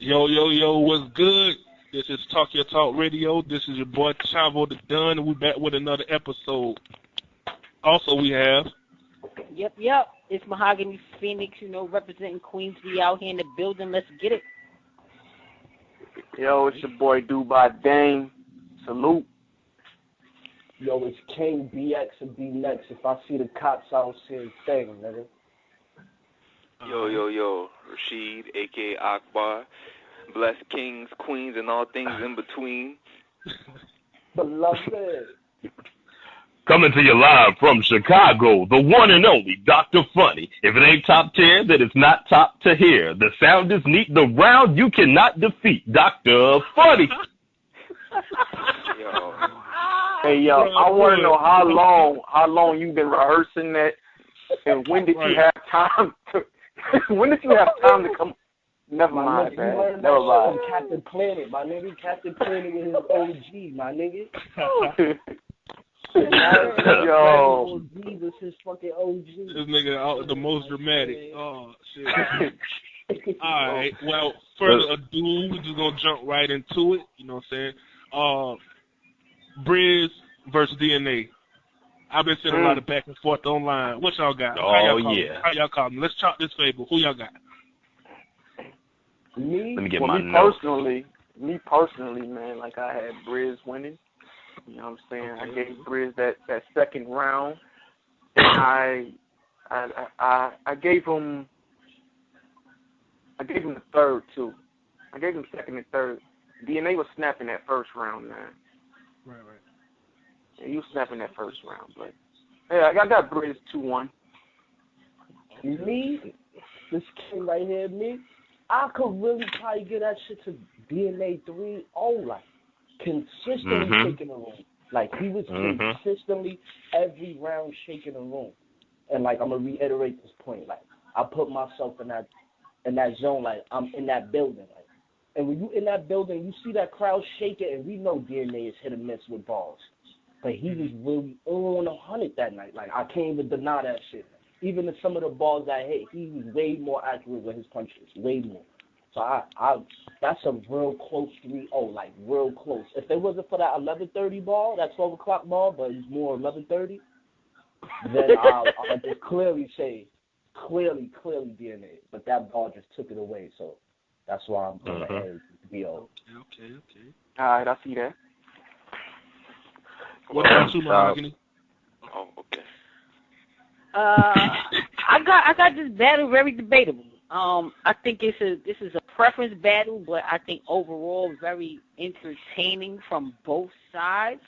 Yo, yo, yo, what's good? This is Talk Your Talk Radio. This is your boy Chavo the Dunn, and we're back with another episode. Also, we have... Yep. It's Mahogany Phoenix, representing Queens. We out here in the building. Let's get it. Yo, it's your boy Dubai Dame. Salute. Yo, it's King BX and B Next. If I see the cops, I don't see a thing, nigga. Yo, Rashid, a.k.a. Akbar. Bless kings, queens, and all things in between. Beloved. Coming to you live from Chicago, the one and only Dr. Funny. If it ain't top 10, then it's not top to hear. The sound is neat, the round you cannot defeat. Dr. Funny. Yo. Hey, yo, I want to know how long you've been rehearsing that, and when did you have time to come? Never mind, man. Never mind. Captain Planet, my nigga. Captain Planet with his OG, my nigga. Yo. OG was his fucking OG. This nigga out the most dramatic. Oh, shit. All right. Well, further ado, we're just going to jump right into it. You know what I'm saying? Briz versus DNA. I've been seeing a lot of back and forth online. What y'all got? How y'all call me? Let's chop this fable. Who y'all got? Let me get well, my me notes. personally, man, like I had Briz winning. You know what I'm saying? Okay. I gave Briz that second round, and I gave him the third too. I gave him second and third. DNA was snapping that first round, man. Right. Yeah, he was snapping that first round, but yeah, I got Briz 2-1. Me, this king right here, me. I could really probably get that shit to DNA 3-0, like, consistently shaking the room. Like, he was consistently every round shaking the room. And, like, I'm going to reiterate this point. Like, I put myself in that zone, like, I'm in that building. Like, and when you in that building, you see that crowd shaking, and we know DNA is hit or miss with balls. But he was really on 100 that night. Like, I can't even deny that shit. Even in some of the balls I hit, he was way more accurate with his punches, way more. So that's a real close 3-0, like real close. If it wasn't for that 11:30 ball, that 12 o'clock ball, but it's more 11:30, then I'll just clearly say, clearly DNA. But that ball just took it away, so that's why I'm going to add BO. Okay. All right, I see that. What about you, Mahogany? Oh, okay. I got this battle very debatable. I think this is a preference battle, but I think overall very entertaining from both sides.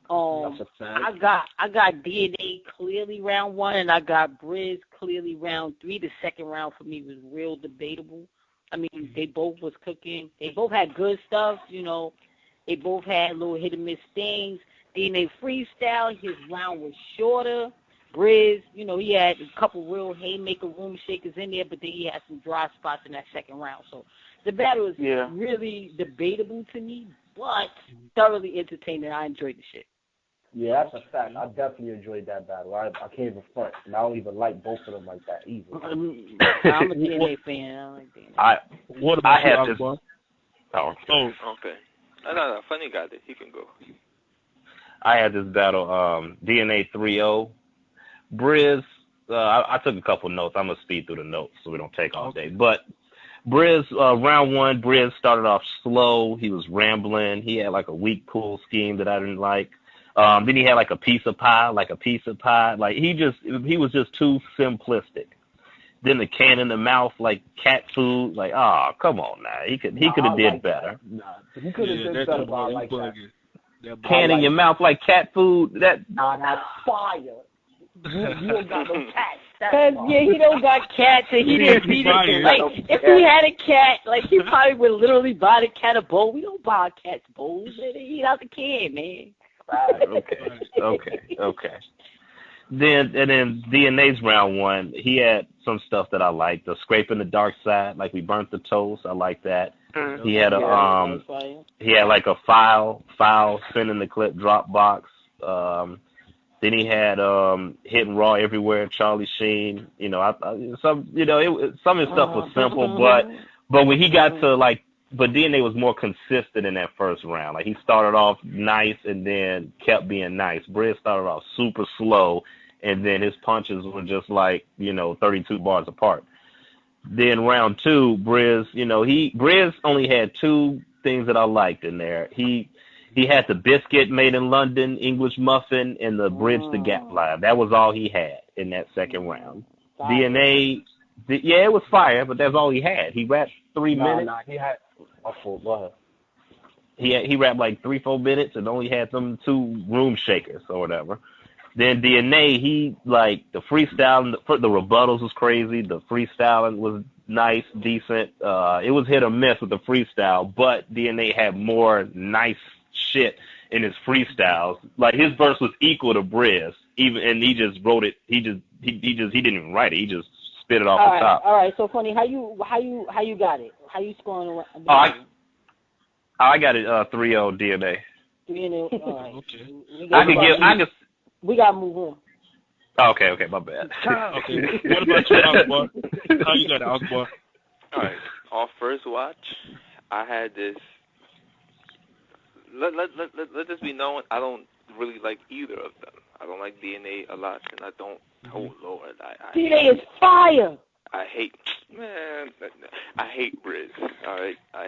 That's a fact. I got DNA clearly round 1, and I got Briz clearly round 3. The second round for me was real debatable. I mean, they both was cooking. They both had good stuff, They both had little hit and miss things. DNA freestyle, his round was shorter. Briz, he had a couple real haymaker room shakers in there, but then he had some dry spots in that second round. So the battle is really debatable to me, but thoroughly entertaining. I enjoyed the shit. Yeah, that's a fact. I definitely enjoyed that battle. I can't even front, and I don't even like both of them like that either. I'm a DNA fan. I like DNA. What about I had you, this. Okay. No, Funny got it. He can go. I had this battle, DNA 3-0. Briz, I took a couple notes. I'm going to speed through the notes so we don't take all day. But Briz, round 1, Briz started off slow. He was rambling. He had like a weak pull scheme that I didn't like. Then he had like a piece of pie. Like he was just too simplistic. Then the can in the mouth, like cat food. Like, come on now. He could have did better. He could have did better, but I like that. Can in your mouth like cat food. That's fire. You don't got no cats. He don't got cats, and he didn't feed it. Like, if he had a cat, like, he probably would literally buy the cat a bowl. We don't buy cats bowls. They eat out the can, man. Okay. Then DNA's round 1, he had some stuff that I liked. The scraping the dark side, like we burnt the toast. I like that. He had like a file sending the clip Dropbox. Then he had hitting raw everywhere. Charlie Sheen. Some of his stuff was simple, but when he got to like but DNA was more consistent in that first round. Like he started off nice and then kept being nice. Briz started off super slow, and then his punches were just like 32 bars apart. Then round two, Briz, Briz only had two things that I liked in there. He had the biscuit made in London, English muffin, and the bridge the gap line. That was all he had in that second round. Fire. DNA, it was fire, but that's all he had. He rapped 3 minutes. Nah, he had a full. Go ahead. He rapped like 3-4 minutes and only had them 2 room shakers or whatever. Then DNA, the freestyle, the rebuttals was crazy. The freestyling was nice, decent. It was hit or miss with the freestyle, but DNA had more nice shit in his freestyles. Like his verse was equal to Briz, and he just wrote it. He didn't even write it. He just spit it off the top. All right. So funny. How you got it? How you scoring? I got it 3-0 DNA. 3-0. All right. Okay. We gotta move on. Okay, my bad. Okay. What about you, Akbar? How you got it, Akbar? All right. On first watch, I had this. Let this be known. I don't really like either of them. I don't like DNA a lot, and I don't. Oh Lord, DNA is fire. I hate Briz. All right, I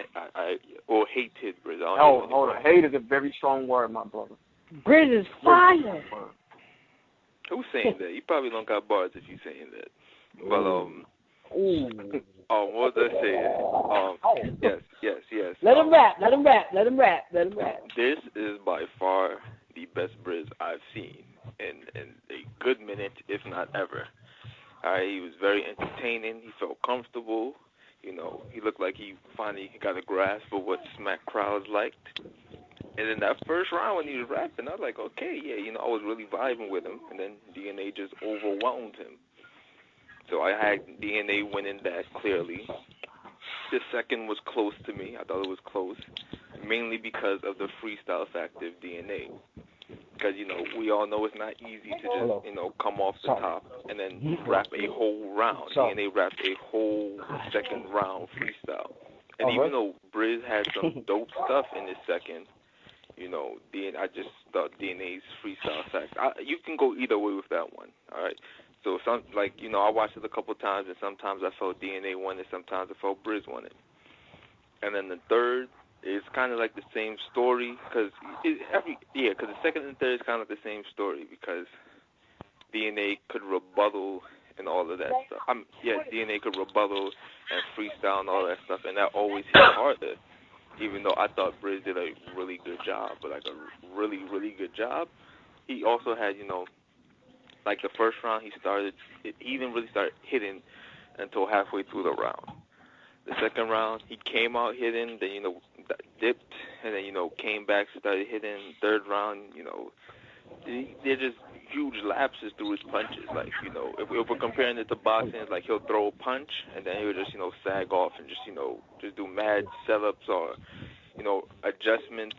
hated Briz. Hold on. Hate is a very strong word, my brother. Briz is fire. Who's saying that? You probably don't got bars if you saying that. But what was I saying? Yes. Let him rap. This is by far the best Briz I've seen in a good minute, if not ever. He was very entertaining. He felt comfortable. He looked like he finally got a grasp of what smack crowds liked. And in that first round when he was rapping, I was like, okay, yeah, I was really vibing with him. And then DNA just overwhelmed him. So I had DNA winning that clearly. The second was close to me. I thought it was close, mainly because of the freestyle factor of DNA. Because, we all know it's not easy to just, come off the top and then rap a whole round. DNA rapped a whole second round freestyle. And even though Briz had some dope stuff in his second, I just thought DNA's freestyle fact. You can go either way with that one, all right? So, I watched it a couple times, and sometimes I felt DNA won it, sometimes I felt Briz won it. And then the third is kind of like the same story, because the second and third is kind of the same story, because DNA could rebuttal and all of that stuff. DNA could rebuttal and freestyle and all that stuff, and that always hit harder. Even though I thought Briz did a really good job, but like a really, really good job. He also had, like the first round he didn't really start hitting until halfway through the round. The second round, he came out hitting, then, dipped, and then, came back, started hitting. Third round, they're just huge lapses through his punches. Like, if we're comparing it to boxing, it's like he'll throw a punch, and then he'll just, sag off and just do mad setups or, adjustments.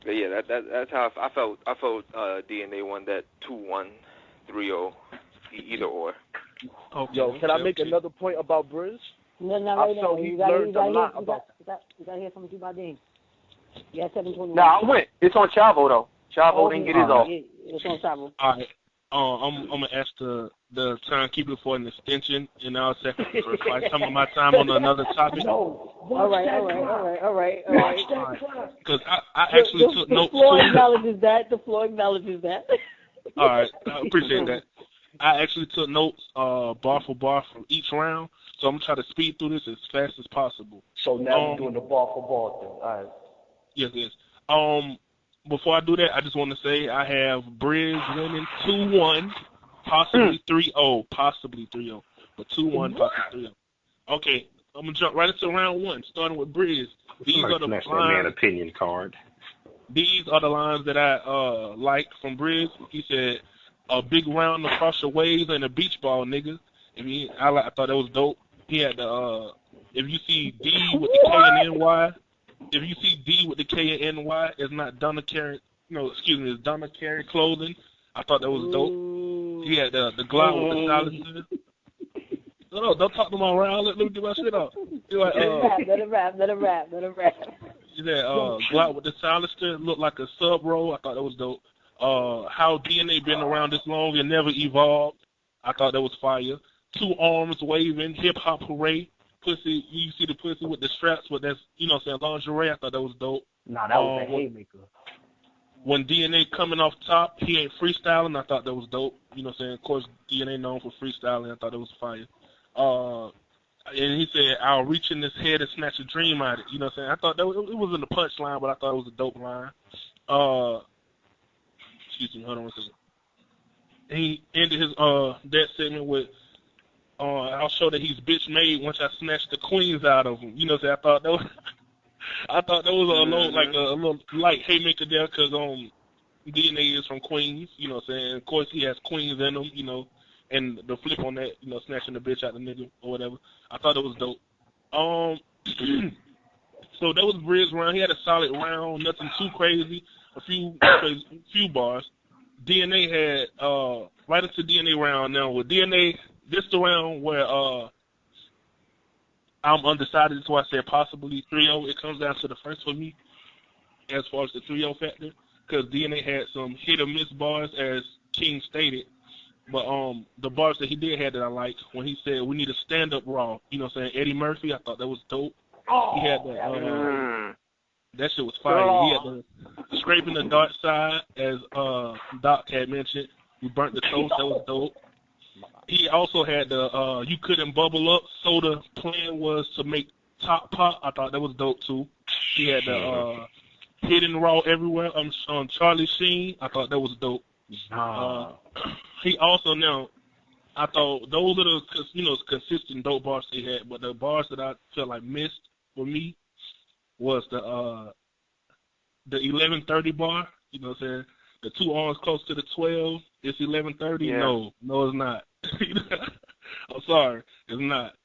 But yeah, that's how I felt. DNA won that 2-1, 3-0, either or. Okay, Yo, can I make another point about Briz? No, right now. He learned a lot about. You gotta hear something about Dean. Yeah, 721. Nah, I went. It's on Chavo though. Chavo didn't get his off. It's on Chavo. All right. I'm gonna ask the timekeeper for an extension, and I'll sacrifice some of my time on another topic. No. All right. Because I actually took notes. The floor acknowledges that. All right, I appreciate that. I actually took notes, bar for bar from each round, so I'm gonna try to speed through this as fast as possible. So now we're doing the bar for bar thing. All right. Yes. Before I do that, I just want to say I have Briz winning 2-1, possibly 3-0, but 2-1, possibly 3-0. Okay, I'm gonna jump right into round one, starting with Briz. These are the lines. Opinion card. These are the lines that I like from Briz. He said, "A big round across your waves and a beach ball, nigga." I thought that was dope. He had the if you see D with the K and NY. If you see D with the K and NY, it's not Donna Carey. It's Donna Carey clothing. I thought that was dope. He had the glide with the silencer. No, don't talk to my round. Let me get my shit out. Like, let it rap. You said Glock with the silencer looked like a sub roll. I thought that was dope. How DNA been around this long and never evolved. I thought that was fire. 2 arms waving, hip hop hooray. Pussy, you see the pussy with the straps, but that's, you know what I'm saying, lingerie. I thought that was dope. Nah, that was a haymaker. When DNA coming off top, he ain't freestyling. I thought that was dope. You know what I'm saying? Of course, DNA known for freestyling. I thought that was fire. And he said, I'll reach in his head and snatch a dream out of it. You know what I'm saying? I thought that it wasn't a punchline, but I thought it was a dope line. Excuse me, hold on one second. He ended his that segment with, I'll show that he's bitch made once I snatch the queens out of him. You know what I'm saying? I thought that was a little light haymaker there because DNA is from Queens. You know what I'm saying? Of course, he has queens in him. You know, and the flip on that, you know, snatching the bitch out the nigga or whatever. I thought it was dope. So that was Briz round. He had a solid round, nothing too crazy. A few bars. DNA had right into DNA round now. With DNA, this the round where I'm undecided. That's why I said possibly 3-0. It comes down to the first for me as far as the 3-0 factor, because DNA had some hit or miss bars, as King stated. But the bars that he did have that I liked, when he said we need a stand-up Raw, you know what I'm saying, Eddie Murphy, I thought that was dope. He had that shit was fire. He had the scraping the dark side, as Doc had mentioned. We burnt the toast, that was dope. He also had the you couldn't bubble up, so the plan was to make top pop. I thought that was dope too. He had the hidden Raw everywhere on Charlie Sheen. I thought that was dope. He also I thought those are the consistent dope bars he had, but the bars that I felt like missed for me was the 11:30 bar. You know what I'm saying? The 2 arms close to the 12. It's 11:30. Yeah. No, it's not. I'm sorry, it's not.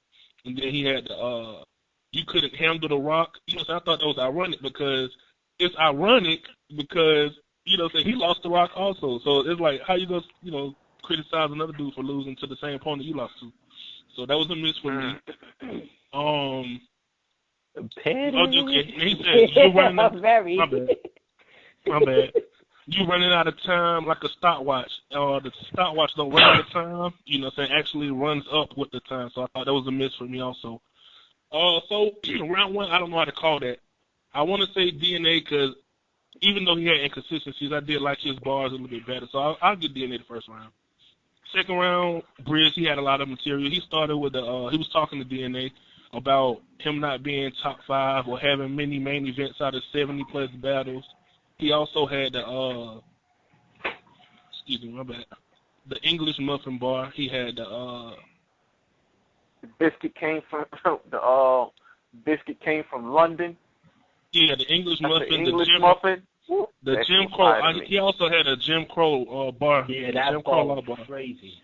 And then he had the you couldn't handle the rock. You know what I'm saying? I thought that was ironic because it's ironic because you know what I'm saying, he lost the rock also. So it's like, how you gonna criticize another dude for losing to the same opponent you lost to? So that was a miss for me. Okay. He said you running out. My bad. You running out of time like a stopwatch. The stopwatch don't run out of time. You know what I'm saying? Actually runs up with the time. So I thought that was a miss for me also. So round 1, I don't know how to call that. I want to say DNA because even though he had inconsistencies, I did like his bars a little bit better. So I'll give DNA the first round. Second round, Briz, he had a lot of material. He started with he was talking to DNA about him not being top 5 or having many main events out of 70-plus battles. He also had the excuse me, my bad. The English muffin bar. He had the biscuit came from London. Yeah, the English muffin. The English muffin. The Jim Crow. He also had a Jim Crow bar. Yeah, that Jim Crow was bar. crazy.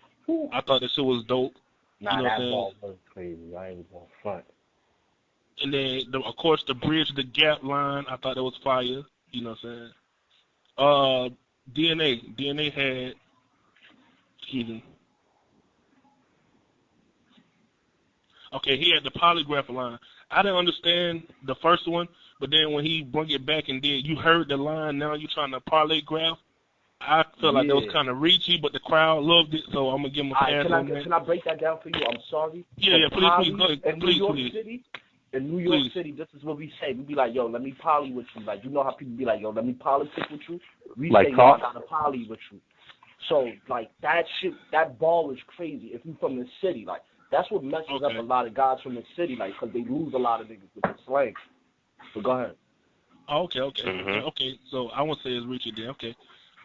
I thought that shit was dope. Nah, you know that ball was crazy. I ain't gonna front. And then, of course, the bridge the gap line. I thought that was fire. You know what I'm saying? DNA had. Excuse me. Okay, he had the polygraph line. I didn't understand the first one, but then when he brought it back and did, you heard the line, now you're trying to polygraph. I felt like that was kind of reachy, but the crowd loved it, so I'm going to give him a pass on that. Can I break that down for you? I'm sorry. Yeah, please, go ahead. In New York City, this is what we say. We be like, yo, let me poly with you. Like, you know how people be like, yo, let me politic with you? We like say, talk? yo, I gotta poly with you. So, like, that shit, that ball is crazy. If you from the city, like, that's what messes up a lot of guys from the city, like, because they lose a lot of niggas with the slang. So go ahead. Okay. Mm-hmm. Okay, so I won't say it's Richard then. Okay.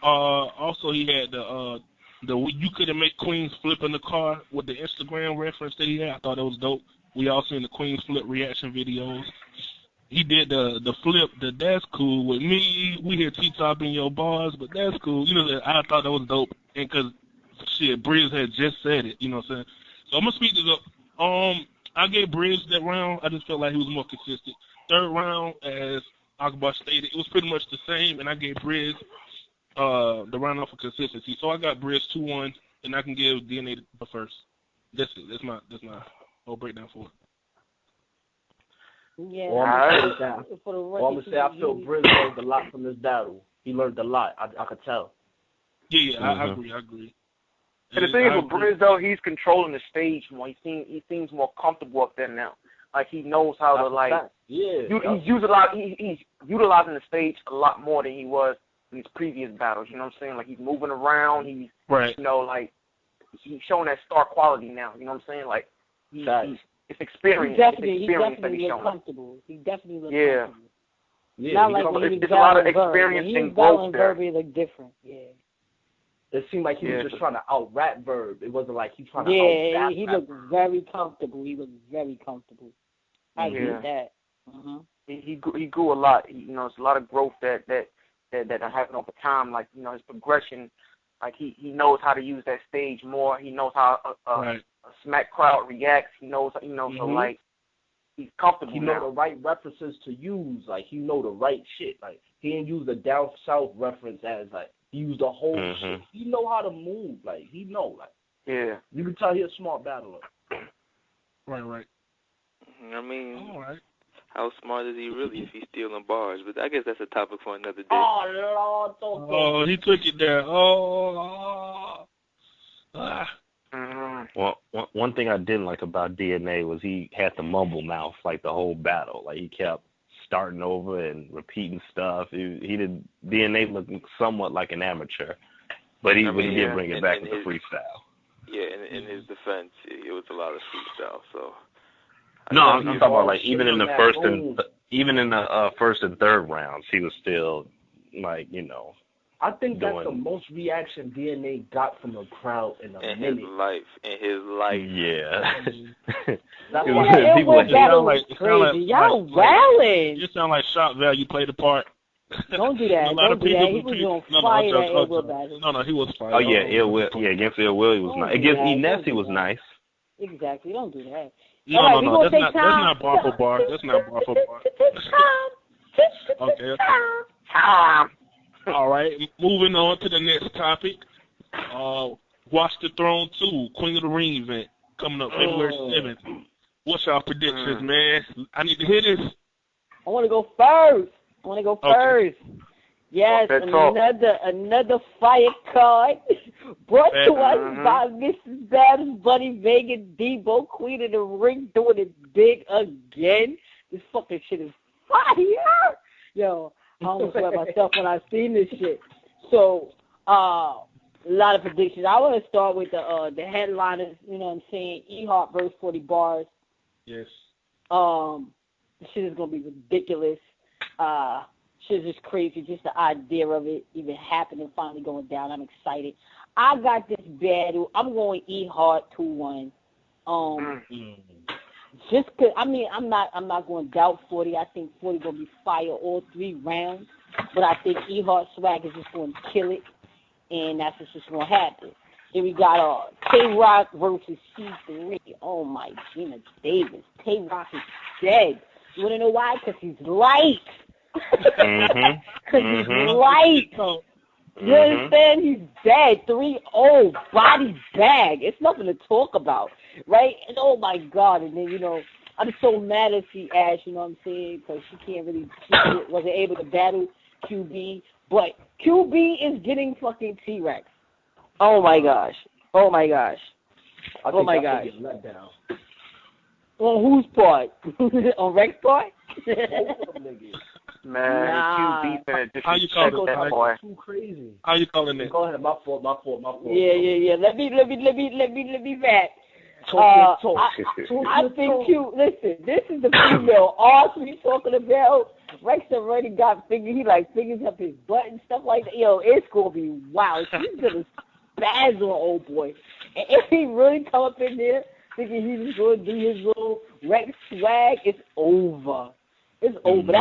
Also, he had the you couldn't make Queens flip in the car with the Instagram reference that he had. I thought that was dope. We all seen the Queens flip reaction videos. He did the flip. That's cool with me. We hear T-Top in your bars, but that's cool. You know, I thought that was dope. And because shit, Briz had just said it. You know what I'm saying? So I'm gonna speed this up. I gave Briz that round. I just felt like he was more consistent. Third round, as Akbar stated, it was pretty much the same, and I gave Briz the round off of consistency. So I got Briz 2-1, and I can give DNA the first. That's it. That's my whole breakdown for it. Yeah. All I'm gonna say I feel really... Briz learned a lot from this battle. He learned a lot. I could tell. Yeah, I agree. And the thing is with Briz though, he's controlling the stage more. He seems more comfortable up there now. Like he knows how to like. Yeah. He's utilizing the stage a lot more than he was in his previous battles. You know what I'm saying? Like he's moving around. He's you know like he's showing that star quality now. You know what I'm saying? Like it's experience. He definitely looks comfortable. He definitely looks comfortable. Yeah. Not like when he was it's a lot of experience and growth there. Verb, he looked different. Yeah. It seemed like he was just trying to out-rap Verb. It wasn't like he trying to out-rap. Yeah, he looked very comfortable. I get that. Mm-hmm. He grew a lot. You know, it's a lot of growth that happened over time. Like you know, his progression. Like he knows how to use that stage more. He knows how a smack crowd reacts. He knows so like he's comfortable. He know the right references to use. Like he know the right shit. Like he didn't use the down south reference as like he used the whole shit. He know how to move. Like he know like you can tell he a smart battler. Right. I mean, all right. How smart is he really if he's stealing bars? But I guess that's a topic for another day. Oh, Lord, oh, he took it there. Oh. Well, one thing I didn't like about DNA was he had the mumble mouth like the whole battle. Like he kept starting over and repeating stuff. He did DNA looking somewhat like an amateur, but he did bring it back with the freestyle. Yeah, in his defense, it was a lot of freestyle. So. No, I'm talking about like even in the first and third rounds, he was still like I think that's the most reaction DNA got from the crowd in minute. In his life. Yeah. That's why people crazy. Y'all wildin'. You sound like shock value played a part. Don't do that. Don't do that. He was on fire that Ill Will battle. No, he was fire. Oh yeah, Ill Will. Yeah, against Ill Will he was nice. Against Ines he was nice. Exactly. Don't do that. No. That's not bar for bar. That's not bar for bar. Okay. All right. Moving on to the next topic. Watch the Throne 2, Queen of the Ring event coming up February 7th. What's y'all predictions, man? I need to hear this. I want to go first. Yes, another fire card brought to us by Mrs. Babs, Bunny, Vegan, Debo, Queen of the Ring, doing it big again. This fucking shit is fire. Yo, I almost let myself when I seen this shit. So, a lot of predictions. I want to start with the headliners. You know what I'm saying? E-Hart versus 40 Bars. Yes. This shit is gonna be ridiculous. Shit is just crazy. Just the idea of it even happening, finally going down. I'm excited. I got this battle. I'm going E-Hart 2-1. Just cause I'm not going to doubt 40. I think 40 gonna be fire all 3 rounds. But I think E-Hart swag is just going to kill it, and that's what's just going to happen. Then we got Tay-Rock versus C3. Oh my Gina Davis. Tay-Rock is dead. You want to know why? Because he's light. Because he's light. You understand? He's dead. 3-0 body bag. It's nothing to talk about, right? And oh my God. And then I'm so mad at Ash. You know what I'm saying? Because she wasn't able to battle QB. But QB is getting fucking T-Rex. Oh my gosh. Oh my gosh. Oh my gosh. On whose part? On Rex part? Man, QB finna disrespect that boy. Too crazy. How you calling it? Go ahead. My fault. Yeah. Let me back. I think listen, this is the female arse we talking about. Rex already got fingers. He fingers up his butt and stuff like that. Yo, it's gonna be wild. She's gonna spaz on old boy. And if he really come up in there thinking he's just gonna do his little Rex swag, it's over. It's over.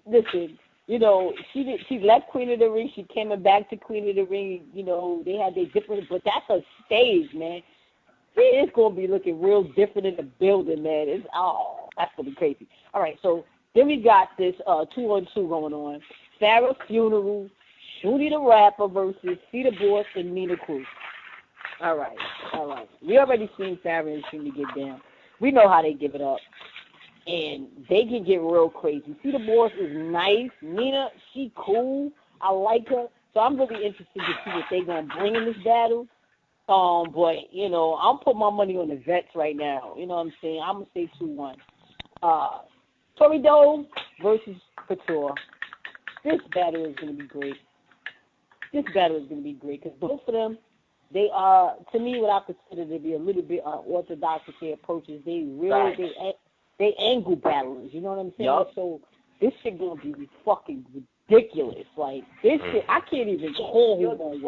Listen, she left Queen of the Ring. She came back to Queen of the Ring. They had their different, but that's a stage, man. It's gonna be looking real different in the building, man. That's gonna be crazy. All right, so then we got this 2-on-2 going on. Farrah Funeral, Shooty the Rapper versus Cedar Boss and Nina Cruz. All right. We already seen Farrah and Shooty get down. We know how they give it up. and they can get real crazy. Cedar Boss is nice. Nina, she cool. I like her. So I'm really interested to see what they're going to bring in this battle. But, I'm putting my money on the vets right now. You know what I'm saying? I'm going to say 2-1. Tori Doe versus Couture. This battle is going to be great. Because both of them, they are, to me, what I consider to be a little bit unorthodox with their approaches. They angle battlers, you know what I'm saying? Yep. So this shit going to be fucking ridiculous. Like, this shit, I can't even call who's going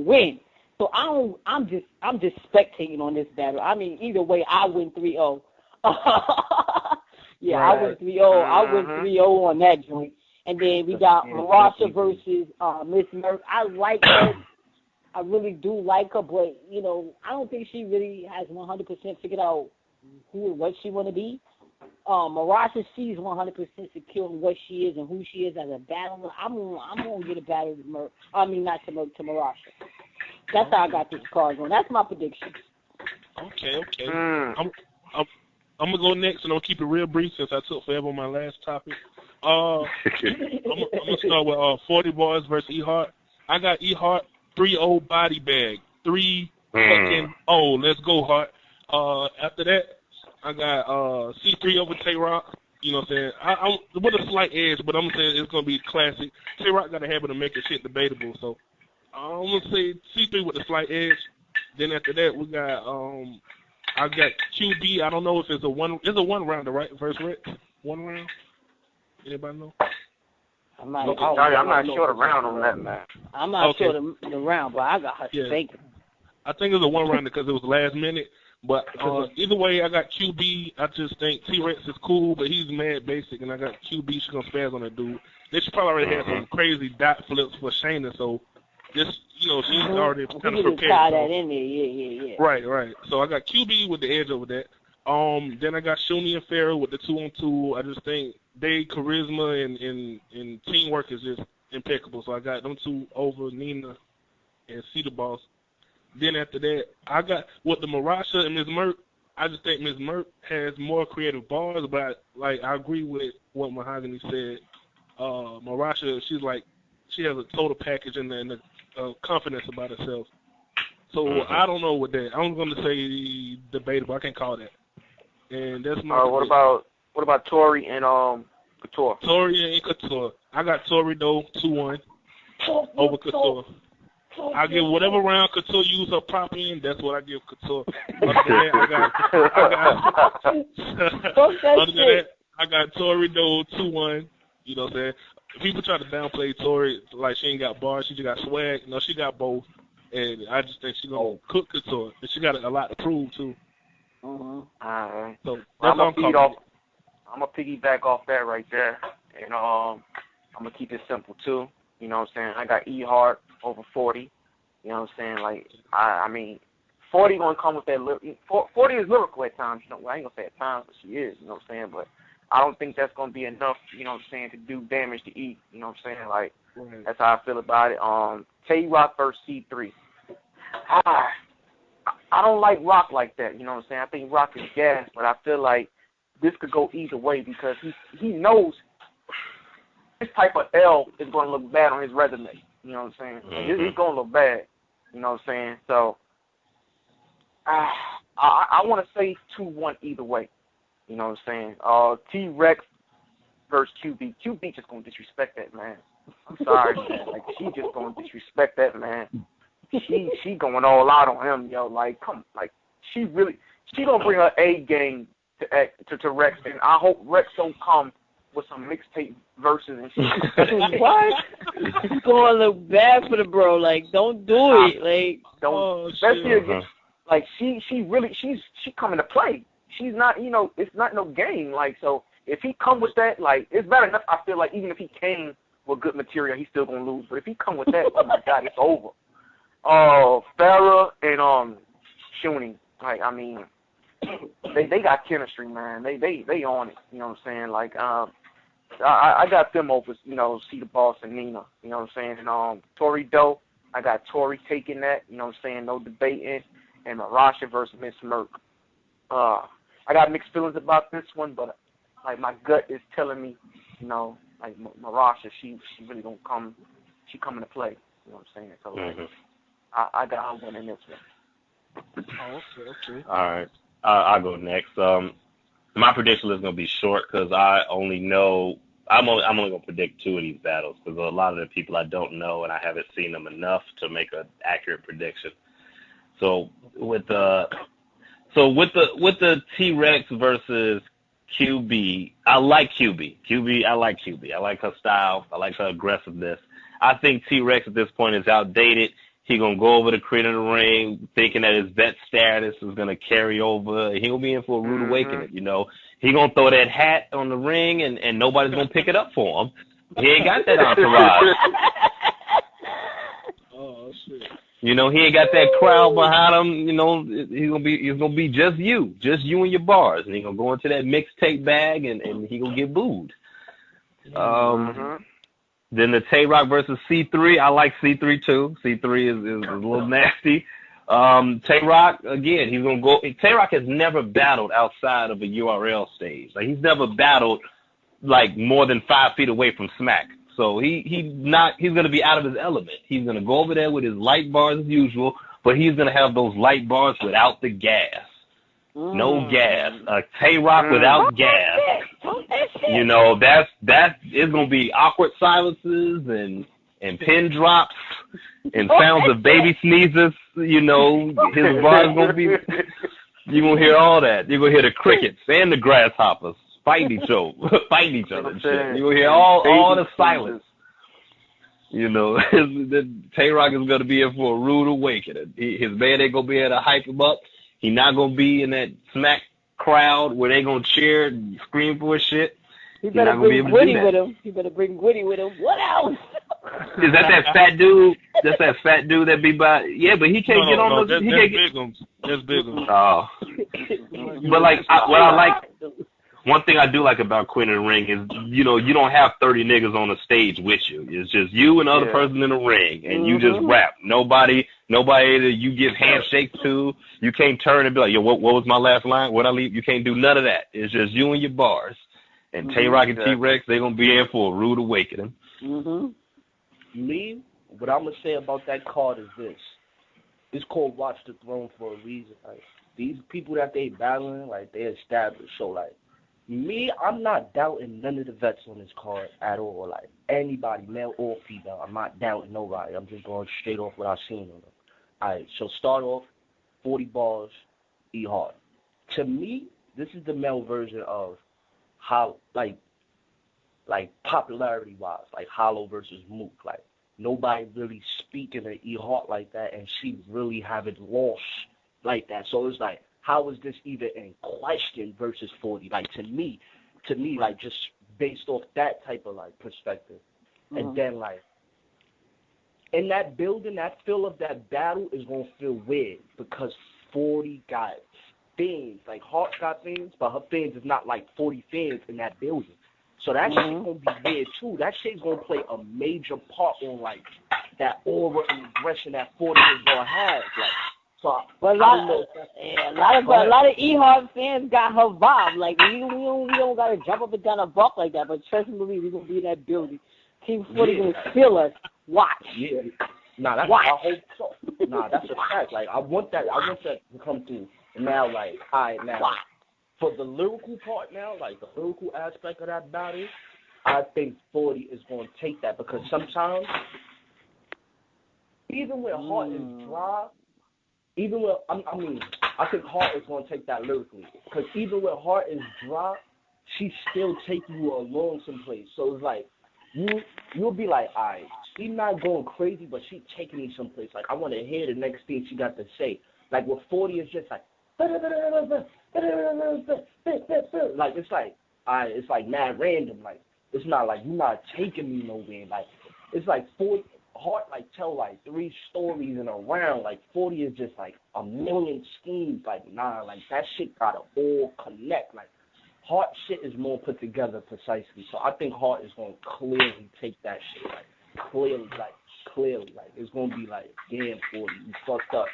to win. So I'm just spectating on this battle. I mean, either way, I win 3-0. Yeah, right. I win 3-0. I win 3-0 on that joint. And then we got Marasha versus Miss Merck. I like her. I really do like her, but, I don't think she really has 100% figured out who and what she want to be. Marasha, she's 100% secure in what she is and who she is as a battler. I'm gonna get a battle to Merck. I mean, not to Merck, to Marasha. That's how I got this card going. That's my prediction. Okay. I'm gonna go next, and I'll keep it real brief since I took forever on my last topic. I'm gonna start with 40 Boys versus E-Hart. I got E-Hart 3-0 body bag. 3-0. Let's go, Hart. After that, I got C3 over Tay-Rock. You know what I'm saying? I'm with a slight edge, but I'm going to say it's going to be classic. Tay-Rock got a habit of making shit debatable, so I'm going to say C3 with a slight edge. Then after that, we got I got QB. I don't know if it's a one-rounder, right? Versus Rex? 1 round? Anybody know? I'm not sure the round on that, man. I'm not sure the round, but I got her thinking. I think it was a one-rounder because it was last minute. But either way, I got QB. I just think T-Rex is cool, but he's mad basic, and I got QB. She's going to spaz on that dude. They should probably already have some crazy dot flips for Shayna, so just, she's already kind of prepared. Tie that in there, yeah. Right. So I got QB with the edge over that. Then I got Shuni and Farrah with the 2-on-2. I just think they charisma and teamwork is just impeccable. So I got them two over Nina and Cedar Boss. Then after that, I got with the Marasha and Ms. Merck. I just think Ms. Merck has more creative bars, but I agree with what Mahogany said. Marasha, she has a total package and a confidence about herself. So I don't know what that. I'm going to say debatable. I can't call that. And that's my. What about Tori and Couture? Tori and Couture. I got Tori though 2-1 over Couture. I give whatever round Couture use her prop in. That's what I give Couture. Other than that, I got Tori though 2-1. You know what I'm saying? People try to downplay Tori like she ain't got bars, she just got swag. No, she got both, and I just think she's gonna cook Couture, and she got a lot to prove too. All right. So I'm gonna piggyback off that right there, and I'm gonna keep it simple too. You know what I'm saying? I got E-Hart over 40. You know what I'm saying? I mean, 40 gonna come with that. 40 is lyrical at times. I ain't gonna say at times, but she is. You know what I'm saying? But I don't think that's gonna be enough. You know what I'm saying? To do damage to E. You know what I'm saying? That's how I feel about it. Tay-Rock versus C3. I don't like Rock like that. You know what I'm saying? I think Rock is gas, but I feel like this could go either way because he knows this type of L is going to look bad on his resume. You know what I'm saying? It's going to look bad. You know what I'm saying? So I want to say 2-1 either way. You know what I'm saying? T-Rex versus QB. QB just going to disrespect that man. I'm sorry, man. She just going to disrespect that man. She going all out on him, yo. She gonna bring her A game to Rex, and I hope Rex don't come with some mixtape verses and shit. What? It's gonna look bad for the bro. Don't do it. Don't. Especially against, she coming to play. She's not, it's not no game. So if he come with that, it's bad enough. I feel like even if he came with good material, he's still gonna lose. But if he come with that, oh my God, it's over. Farrah and Shuni, they got chemistry, man. They on it. You know what I'm saying? I got them over, Cedar Boss and Nina. You know what I'm saying? And Tori Doe, I got Tori taking that. You know what I'm saying? No debating. And Marasha versus Miss Merck. I got mixed feelings about this one, but like my gut is telling me, you know, like Marasha, she really don't come. She coming to play. You know what I'm saying? So like, I got her winning this one. Oh, okay. All right. I'll go next. My prediction is going to be short because I only know I'm only going to predict 2 of these battles because a lot of the people I don't know and I haven't seen them enough to make an accurate prediction. So with the T-Rex versus QB, I like QB. I like QB. I like her style. I like her aggressiveness. I think T-Rex at this point is outdated. He gonna go over the crit in the ring, thinking that his vet status is gonna carry over. He gonna be in for a rude awakening. You know, he gonna throw that hat on the ring, and nobody's gonna pick it up for him. He ain't got that entourage. Oh shit. You know, he ain't got that crowd behind him. You know, he's gonna be just you and your bars, and he gonna go into that mixtape bag, and he gonna get booed. Then the Tay-Rock versus C3. I like C3 too. C3 is a little nasty. Tay-Rock, again, he's going to go. Tay-Rock has never battled outside of a URL stage. Like, he's never battled, like, more than 5 feet away from Smack. So he's going to be out of his element. He's going to go over there with his light bars as usual, but he's going to have those light bars without the gas. No gas. Tay-Rock without gas. You know, that's it's gonna be awkward silences and pin drops and sounds of baby sneezes. You know, his bar is gonna be. You're gonna hear all that. You're gonna hear the crickets and the grasshoppers fighting each other and shit. You're gonna hear all the silence. You know, Tay-Rock is gonna be in for a rude awakening. His man ain't gonna be able to hype him up. He's not gonna be in that Smack crowd where they gonna cheer and scream for his shit. He better bring Woody with him. He better bring Woody with him. What else? Is that fat dude? That's that fat dude that be by? Yeah, but he can't get on the. That's big ones. Oh. But like, one thing I do like about Queen of the Ring is, you know, you don't have 30 niggas on the stage with you. It's just you and the other person in the ring, and you just rap. Nobody that you give handshakes to. You can't turn and be like, yo, what was my last line? What'd I leave? You can't do none of that. It's just you and your bars. And Tay-Rock and T-Rex, they're going to be in for a rude awakening. Me, what I'm going to say about that card is this. It's called Watch the Throne for a reason. Like, these people that they battling, like, they established. So, like, me, I'm not doubting none of the vets on this card at all. Like, anybody, male or female, I'm not doubting nobody. I'm just going straight off what I've seen on them. All right, so start off, 40 bars, E hard. To me, this is the male version of how, like popularity-wise, like Hollow versus Mook. Like, nobody really speaking to E hard like that, and she really haven't lost like that. So it's like, how is this even in question versus 40? Like, to me, like, just based off that type of, like, perspective. And then, like, in that building, that feel of that battle is going to feel weird because 40 got fans. Like, Hart got fans, but her fans is not like 40 fans in that building. So that shit's going to be weird, too. That shit's going to play a major part on, like, that aura and aggression that 40 is going to have. Like, so, but a lot of E-Hard fans got her vibe. Like, we don't got to jump up and down a block like that, but trust me, we're going to be in that building. Team 40 going to feel us. Watch. Yeah. Nah, that's I hope so. Nah, that's a fact. Like, I want that to come through. And now, like, all right, now, for the lyrical part now, like, the lyrical aspect of that battle, I think 40 is going to take that because sometimes, even when Hart is dry, I think Hart is going to take that lyrically. Because even when Hart is dry, she's still taking you along someplace. So it's like, you'll be like, all right, she's not going crazy, but she's taking me someplace. Like, I want to hear the next thing she got to say. Like, with 40, it's just like, like, it's like, all right, it's like mad random. Like, it's not like, you're not taking me nowhere. Like, it's like 40, Hart, like, tell, like, 3 stories in a round. Like, 40 is just, like, a million schemes. Like, nah, like, that shit got to all connect. Like, Hart shit is more put together precisely. So I think Hart is going to clearly take that shit. Like, clearly. Like, it's going to be like, damn, 40, you fucked up.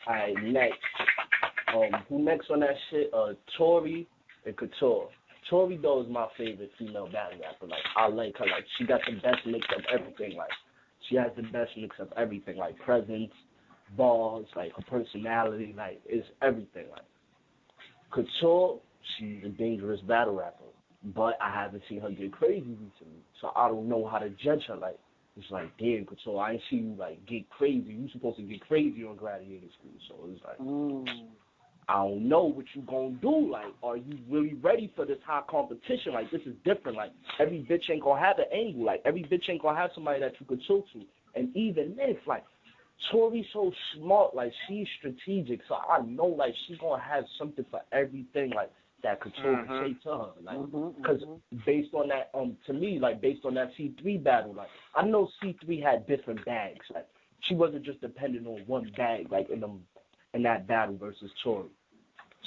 All right, next. Who next on that shit? Tori and Couture. Tori though is my favorite female battle rapper. Like I like her. Like she got the best mix of everything. Like she has the best mix of everything. Like presence, bars, like her personality. Like it's everything. Like Couture, she's a dangerous battle rapper. But I haven't seen her get crazy recently, so I don't know how to judge her. Like it's like, damn, Couture, I ain't see you like get crazy. You supposed to get crazy on Gladiator School, so it's like. I don't know what you gonna do. Like, are you really ready for this high competition? Like, this is different. Like, every bitch ain't gonna have an angle. Like, every bitch ain't gonna have somebody that you could talk to. And even if, like, Tori's so smart, like, she's strategic. So I know, like, she's gonna have something for everything, like, that Couture can say to her. Like, because based on that, to me, like, based on that C3 battle, like, I know C3 had different bags. Like, she wasn't just dependent on one bag, like, in that battle versus Tori.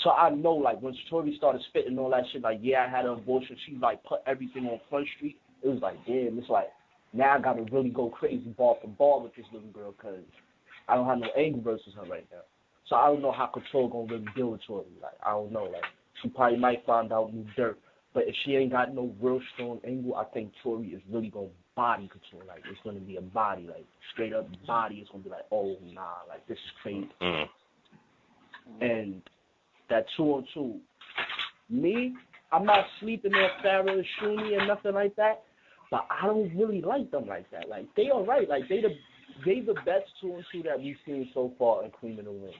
So I know, like, when Tori started spitting all that shit, like, yeah, I had an abortion, she, like, put everything on Front Street. It was like, damn, it's like, now I got to really go crazy ball for ball with this little girl because I don't have no angle versus her right now. So I don't know how Couture going to really deal with Tori. Like, I don't know. Like, she probably might find out new dirt. But if she ain't got no real strong angle, I think Tori is really going to body Couture. Like, it's going to be a body, like, straight up body. It's going to be like, oh, nah, like, this is crazy. And that 2-on-2. Me, I'm not sleeping on Farrah and Shuni and nothing like that, but I don't really like them like that. Like, they all right. Like, they the best 2-on-2 that we've seen so far in Cream of the Ring.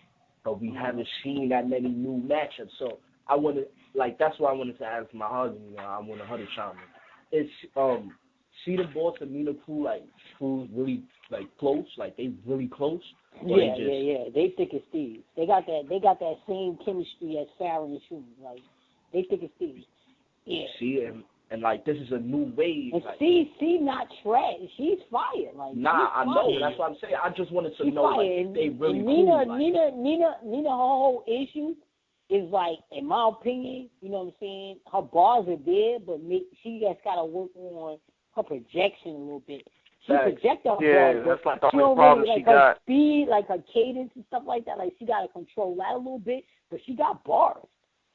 But we haven't seen that many new matchups. So I wanted, like, that's why I wanted to ask my husband, you know, I wanted her to chime in. It's, Cedar Boss and Nina Pooh, like, who's really, like, close? Like, they really close? Yeah. They thick as thieves. They got that same chemistry as Farrah and Shuni. Like, they thick as thieves. Yeah. See, and like, this is a new wave. And like, see, not trash. She's fired. Like, nah, I know. That's what I'm saying. I just wanted to know, like, if they really cool. Nina, her whole issue is, like, in my opinion, you know what I'm saying, her bars are there, but she just got to work on her projection a little bit. She projects her bars, that's like the only only problem really, she like, got. her speed, like her cadence and stuff like that. Like, she got to control that a little bit, but she got bars.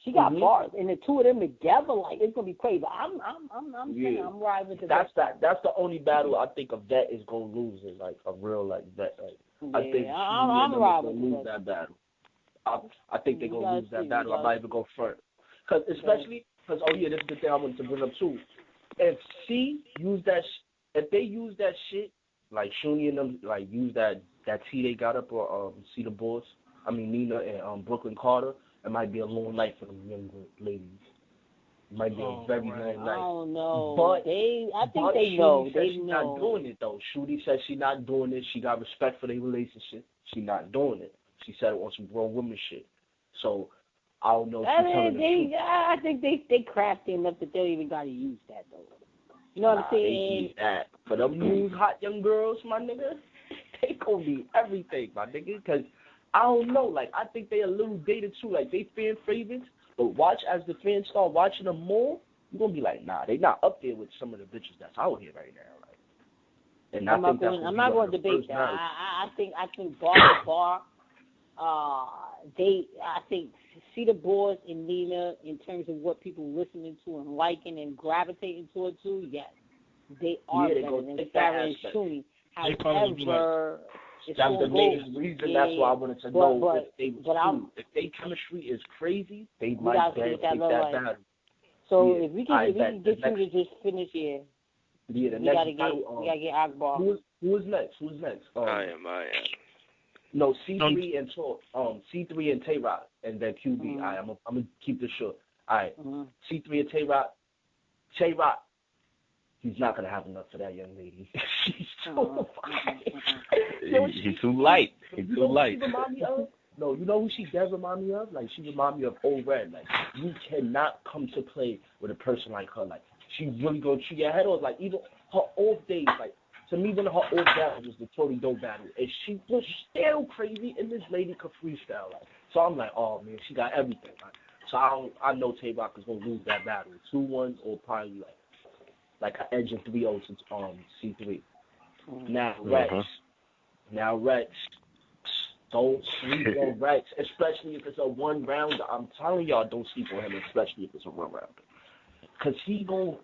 She got bars, and the two of them together, like, it's gonna be crazy. But I'm saying I'm riding with the That's the only battle I think a vet is gonna lose. Is like a real like vet. Like, I think I'm gonna lose that battle. I think they're gonna lose that battle. I might even go first. Because this is the thing I wanted to bring up too. If if they use that shit, like Shuni and them, like use that tea they got up or Cedar Boss, Nina and Brooklyn Carter, it might be a long night for them young ladies. It might be a very long night. I don't know. But I think they know. She's not doing it though. Shooty said she's not doing it. She got respect for their relationship. She's not doing it. She said it on some grown woman shit. So I don't know if she's telling the truth. I think they crafty enough that they don't even gotta use that though. You know what I'm saying? They need that. For them new hot young girls, my nigga, they gonna be everything, my nigga, because I don't know, like, I think they a little dated too, like, they fan favorites, but watch, as the fans start watching them more, you're gonna be like, nah, they not up there with some of the bitches that's out here right now, like, and I'm not going to debate that. I think bar to bar, I think Cedar Boss and Nina, in terms of what people listening to and liking and gravitating toward too, yes, they are better than Farrah and Shuni. However, that's the main reason. That's why I wanted to know if they chemistry is crazy, they might take that battle. So if we can get you to just finish here, we gotta get Akbar. Who is next? I am. No, C3 and C3 and Tay-Rock, and then QB. I'm gonna keep this short. All right, C3 and Tay-Rock. Tay-Rock, he's not gonna have enough for that young lady. She's so fine. He's too light. He's too light. No, you know who she does remind me of? Like, she remind me of Old Red. Like, you cannot come to play with a person like her. Like, she really gonna treat your head off. Like, even her off days, like, to me, one of her old battles was the Tori Doe battle, and she was still crazy, and this lady could freestyle. Like, so I'm like, oh man, she got everything. So I know Tay-Rock is gonna lose that battle, 2-1 or probably like an edge of 3-0 to C3. Now Rex, Don't sleep on Rex, especially if it's a one rounder. I'm telling y'all, don't sleep on him, especially if it's a one rounder. Cause he gonna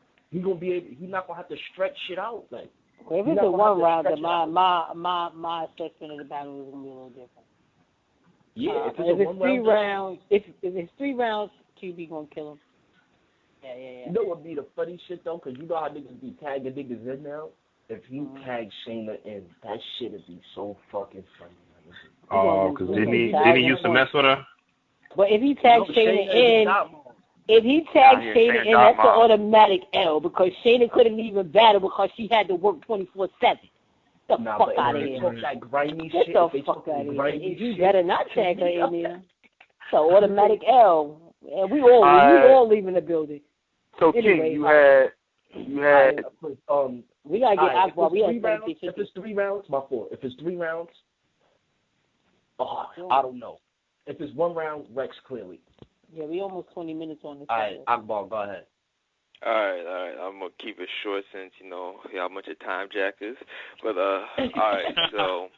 be able. He's not gonna have to stretch shit out. Like if it's a one rounder, my assessment of the battle is gonna be a little different. Yeah, if it's 3 rounds, if it's 3 rounds, QB gonna kill him. Yeah. You know what be the funny shit though? Cause you know how niggas be tagging niggas in now. If he tags Shayna in, that shit would be so fucking funny. Oh, because didn't he used to mess with her? But if he tags Shayna in, that's an automatic L because Shayna couldn't even battle because she had to work 24/7. Get the fuck out of here. That grimy Get shit, the fuck out of here. You better not tag her in there. It's an automatic L. And we all leaving the building. So anyway, King, you had we gotta get Akbar. We have if it's 3 rounds, my fault. If it's 3 rounds, I don't know. If it's 1 round, Rex clearly. Yeah, we almost 20 minutes on this. All right, Akbar, go ahead. All right. I'm gonna keep it short since you know how much a time jack is. But all right. So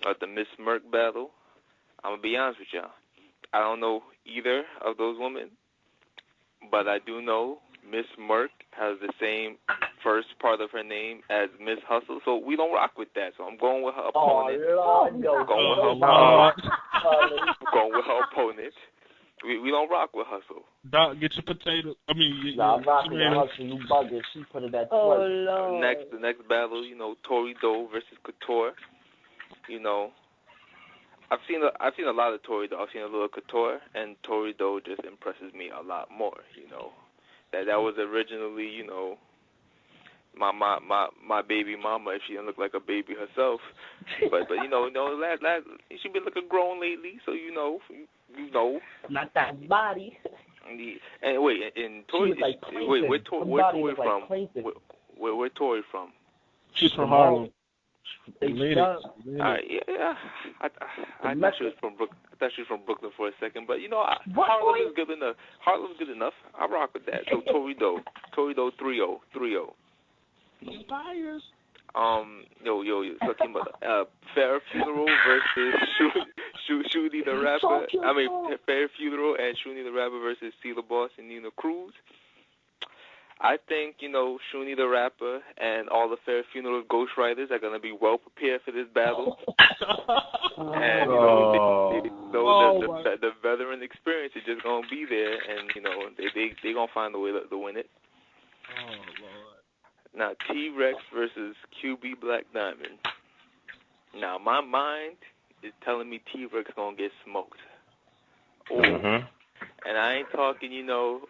at the Miss Merck battle, I'm gonna be honest with y'all. I don't know either of those women, but I do know Miss Merck has the same first part of her name as Miss Hustle, so we don't rock with that. So I'm going with her opponent. Going with her opponent. We don't rock with Hustle. Doc, get your potato. I mean, I'm rocking with Hustle. You bugging. She put it at 20. Lord. The next battle, you know, Tori Doe versus Couture. You know, I've seen a lot of Tori Doe. I've seen a little Couture, and Tori Doe just impresses me a lot more. You know, that was originally, you know, my baby mama if she didn't look like a baby herself, but you know she been looking grown lately, so you know. Not that body. And wait, and Tori, where Tori from? Where Tori from? She's from Harlem. Yeah. I thought she was from Brooklyn. I thought she was from Brooklyn for a second, but you know, Harlem is good enough. Harlem's good enough. I rock with that. So Tori Doe 3-0. Fires. Yo, talking about Fair Funeral versus Shuni the Rapper. I mean, Fair Funeral and Shuni the Rapper versus Cela Boss and Nina Cruz. I think, you know, Shuni the Rapper and all the Fair Funeral ghostwriters are going to be well prepared for this battle. And, you know, the veteran experience is just going to be there, and, you know, they going to find a way to win it. Oh, Lord. Now, T-Rex versus QB Black Diamond. Now, my mind is telling me T-Rex going to get smoked. Oh. Mm-hmm. And I ain't talking, you know,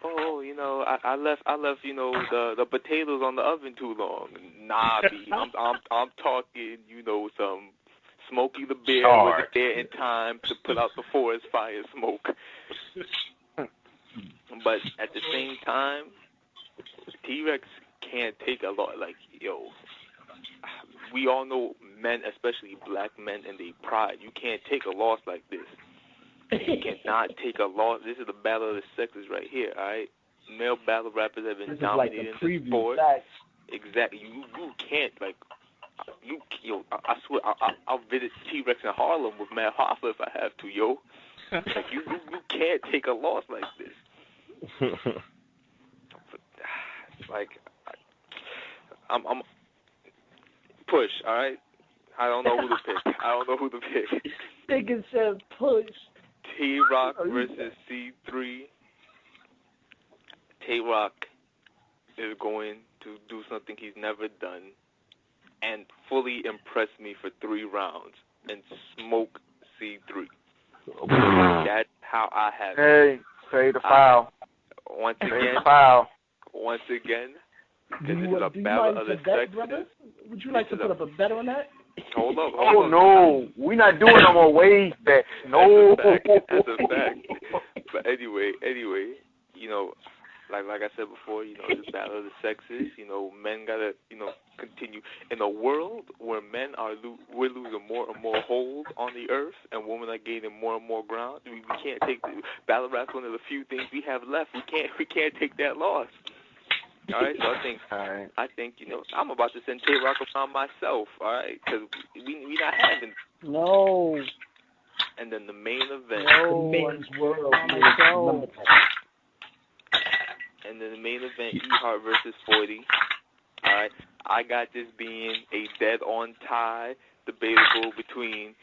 I left, you know, the potatoes on the oven too long. Nah, B. I'm talking, you know, some Smokey the Bear was there in time to put out the forest fire smoke. But at the same time, T-Rex can't take a lot. Like, yo, we all know men, especially black men, and their pride. You can't take a loss like this. You cannot take a loss. This is the battle of the sexes right here, all right? Male battle rappers have been dominating the sport. Exactly. You can't, like, I swear, I'll visit T-Rex in Harlem with Matt Hoffler if I have to, yo. Like, you can't take a loss like this. Like, I'm push, all right? I don't know who to pick. Nigga said push. T-Rock versus C3. T-Rock is going to do something he's never done and fully impress me for 3 rounds and smoke C3. That's how I have it. Hey, say the foul. Once again, this is a battle of the sexes. Would you like to put up a bet on that? Hold up. Oh, no. We're not doing no more wave bets. No. That's a fact. But anyway, you know, like I said before, you know, this battle of the sexes, you know, men got to, you know, continue. In a world where men we're losing more and more hold on the earth and women are gaining more and more ground, we can't take battle rap's one of the few things we have left. We can't take that loss. All right, so I think I'm about to send Tay-Rock around myself. All right, because we not having. No. And then the main event. No. Men's world. And then the main event, E-Hart versus 40. All right, I got this being a dead-on tie, debatable between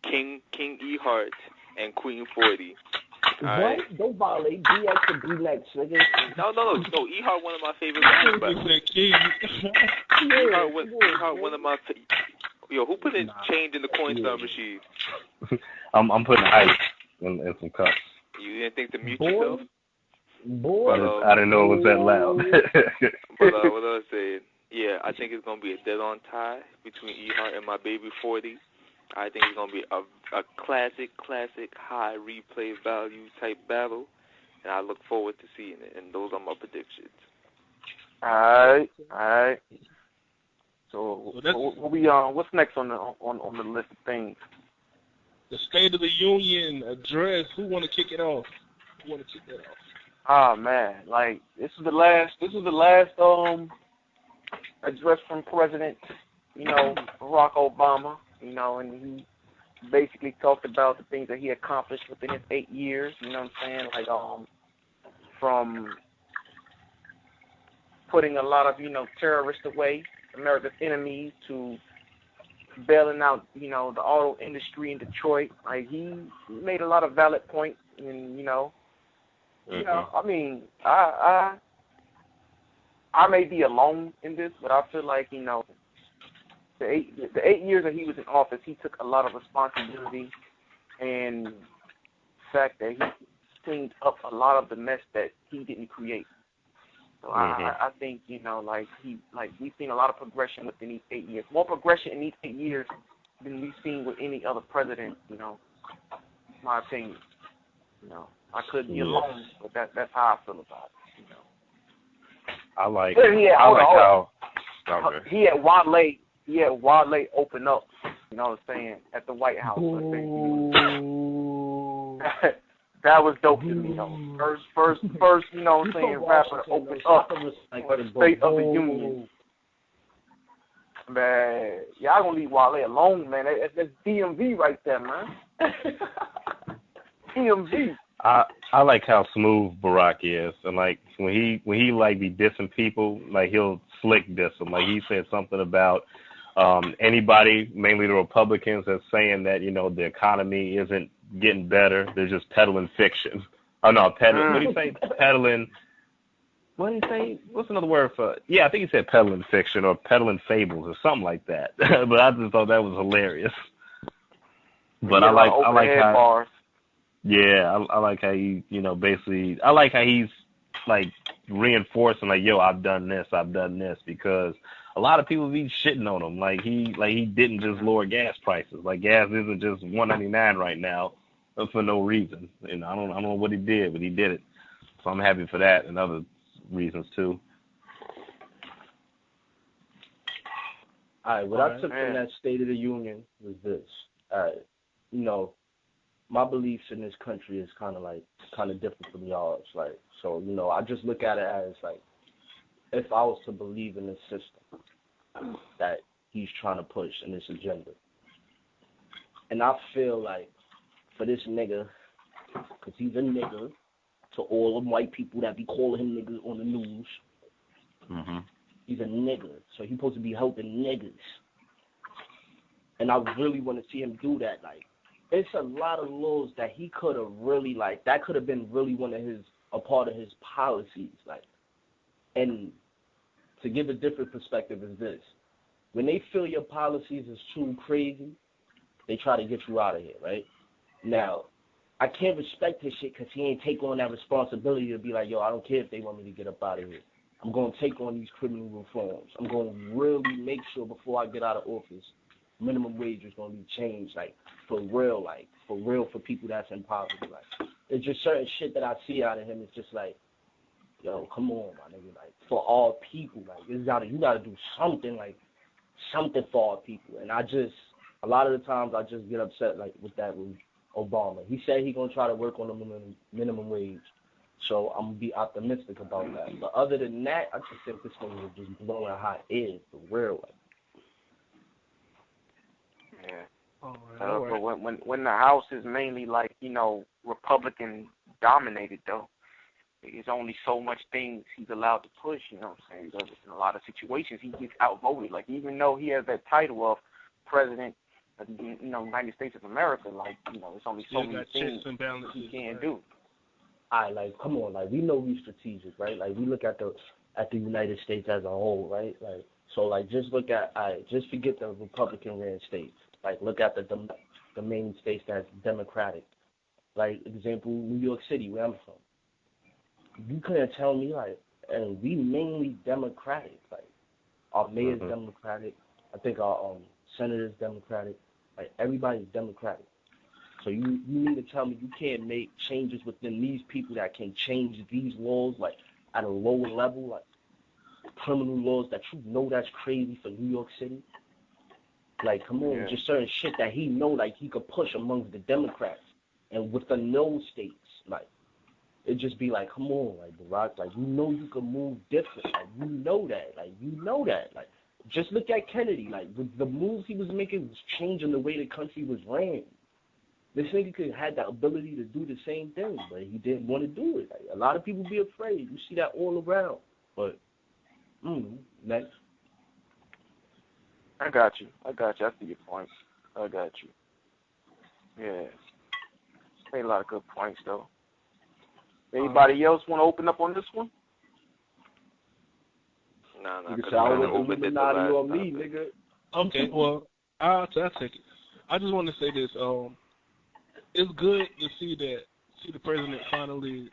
King E-Hart and Queen 40. What? Right. Don't violate DX and B-Next, nigga. No. E-Hart, one of my favorite rappers. E-Hart, one of my. Yo, who put in change in the coin star machine? I'm putting ice in some cups. You didn't think to mute yourself? But I didn't know it was that loud. But what I was saying, yeah, I think it's gonna be a dead-on tie between E-Hart and my baby 40. I think it's gonna be a classic high replay value type battle, and I look forward to seeing it. And those are my predictions. All right. So what we what's next on the list of things? The State of the Union address. Who want to kick it off? Ah man, like this is the last address from President, Barack Obama, and he basically talked about the things that he accomplished within his 8 years, you know what I'm saying? Like from putting a lot of, terrorists away, America's enemies, to bailing out, the auto industry in Detroit. Like he made a lot of valid points, and I mean, I may be alone in this, but I feel like the 8 years that he was in office, he took a lot of responsibility, and the fact that he cleaned up a lot of the mess that he didn't create. So I think we've seen a lot of progression within these 8 years. More progression in these 8 years than we've seen with any other president. My opinion. I could be alone, but that's how I feel about it. I like how okay. he had Wale open up, you know what I'm saying, at the White House. I think that was dope to me, though. First, you know what I'm saying, rapper open up for the State of the Union. Man, y'all gonna leave Wale alone, man. That's DMV right there, man. DMV. I like how smooth Barack is, and like when he like be dissing people, like he'll slick diss them. Like he said something about anybody, mainly the Republicans, that's saying that the economy isn't getting better. They're just peddling fiction. Oh no, peddling. What did he say? Peddling. What did he say? What's another word for? Yeah, I think he said peddling fiction or peddling fables or something like that. But I just thought that was hilarious. But I like how. Bars. Yeah, I like how he, basically, I like how he's like reinforcing, like, yo, I've done this, because a lot of people be shitting on him. Like he didn't just lower gas prices. Like gas isn't just $1.99 right now for no reason. I don't know what he did, but he did it. So I'm happy for that and other reasons too. All right, what I took from that State of the Union was this. My beliefs in this country is kind of different from y'all's. Like, so, I just look at it as like, if I was to believe in this system that he's trying to push in this agenda. And I feel like for this nigga, because he's a nigga, to all them white people that be calling him niggas on the news, he's a nigga. So he's supposed to be helping niggas. And I really want to see him do that. Like, it's a lot of laws that he could have really, like, that could have been really a part of his policies. Like, and to give a different perspective is this. When they feel your policies is too crazy, they try to get you out of here, right? Now, I can't respect his shit because he ain't take on that responsibility to be like, yo, I don't care if they want me to get up out of here. I'm going to take on these criminal reforms. I'm going to really make sure before I get out of office, minimum wage is going to be changed, like, for real for people that's in poverty. Like, it's just certain shit that I see out of him. It's just like, yo, come on, my nigga. Like, for all people, like, you gotta do something, like, something for all people. And a lot of the times I just get upset, like, with Obama. He said he gonna try to work on the minimum wage. So I'm gonna be optimistic about that. But other than that, I just think this thing is just blowing hot air for real. Yeah. All right. But when the House is mainly like, Republican dominated though, there's only so much things he's allowed to push, you know what I'm saying? Because in a lot of situations he gets outvoted. Like, even though he has that title of President of the United States of America, like, there's only so many things he can't do. Like, come on, like, we know we strategic, right? Like, we look at the United States as a whole, right? Like, so, like, just look at, just forget the Republican-ran states. Like, look at the main states that's Democratic. Like, example, New York City, where I'm from. You couldn't tell me, like, and we mainly Democratic. Like, our mayor's Democratic. I think our senator's Democratic. Like, everybody's Democratic. So you mean to tell me you can't make changes within these people that can change these laws, like, at a lower level, like criminal laws that you know that's crazy for New York City? Like, come on, just certain shit that he know, like, he could push amongst the Democrats. And within those states, like, it just be like, come on, like, Barack, like, you can move different. Like, you know that. Like, just look at Kennedy. Like, the moves he was making was changing the way the country was ran. This nigga had the ability to do the same thing, but he didn't want to do it. Like, a lot of people be afraid. You see that all around. But, next. I got you. I see your point. I got you. Yeah. Made a lot of good points, though. Anybody else want to open up on this one? Nah, because I would open it on me, nigga. Okay, well, I'll take it. I just want to say this. It's good to see the president finally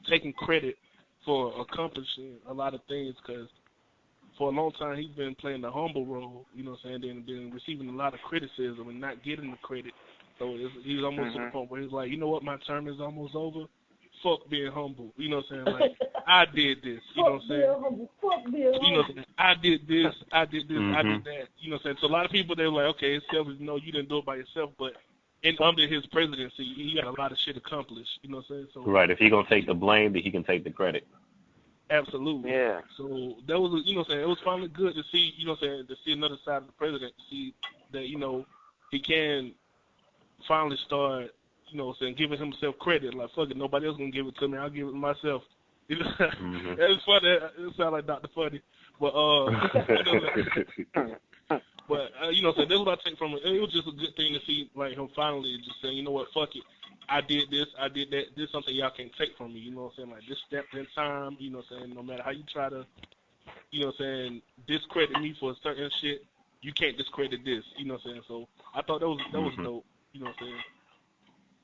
taking credit for accomplishing a lot of things, because for a long time he's been playing the humble role, you know what I'm saying, and been receiving a lot of criticism and not getting the credit. So he's almost to the point where he's like, you know what, my term is almost over. Fuck being humble, you know what I'm saying? Like, I did this, you know what I'm saying? Fuck being humble. You know what I'm saying? I did this, I did that, you know what I'm saying? So a lot of people, they're like, okay, it's selfish, no, you didn't do it by yourself, but under his presidency, he got a lot of shit accomplished, you know what I'm saying? So, right, if he gonna take the blame, then he can take the credit. Absolutely. Yeah. So that was, you know what I'm saying, it was finally good to see, you know what I'm saying, to see another side of the president, to see that, you know, he can finally start, you know what I'm saying, giving himself credit. Like, fuck it, nobody else gonna give it to me, I'll give it to myself. You know, it's funny, it sounds like Dr. Funny, but, you know what I'm saying, that's what I take from it. It was just a good thing to see, like, him finally just saying, you know what, fuck it. I did this, I did that. This is something y'all can't take from me, you know what I'm saying? Like, this step in time, you know what I'm saying? No matter how you try to, you know what I'm saying, discredit me for certain shit, you can't discredit this, you know what I'm saying? So I thought that was dope, you know what I'm saying?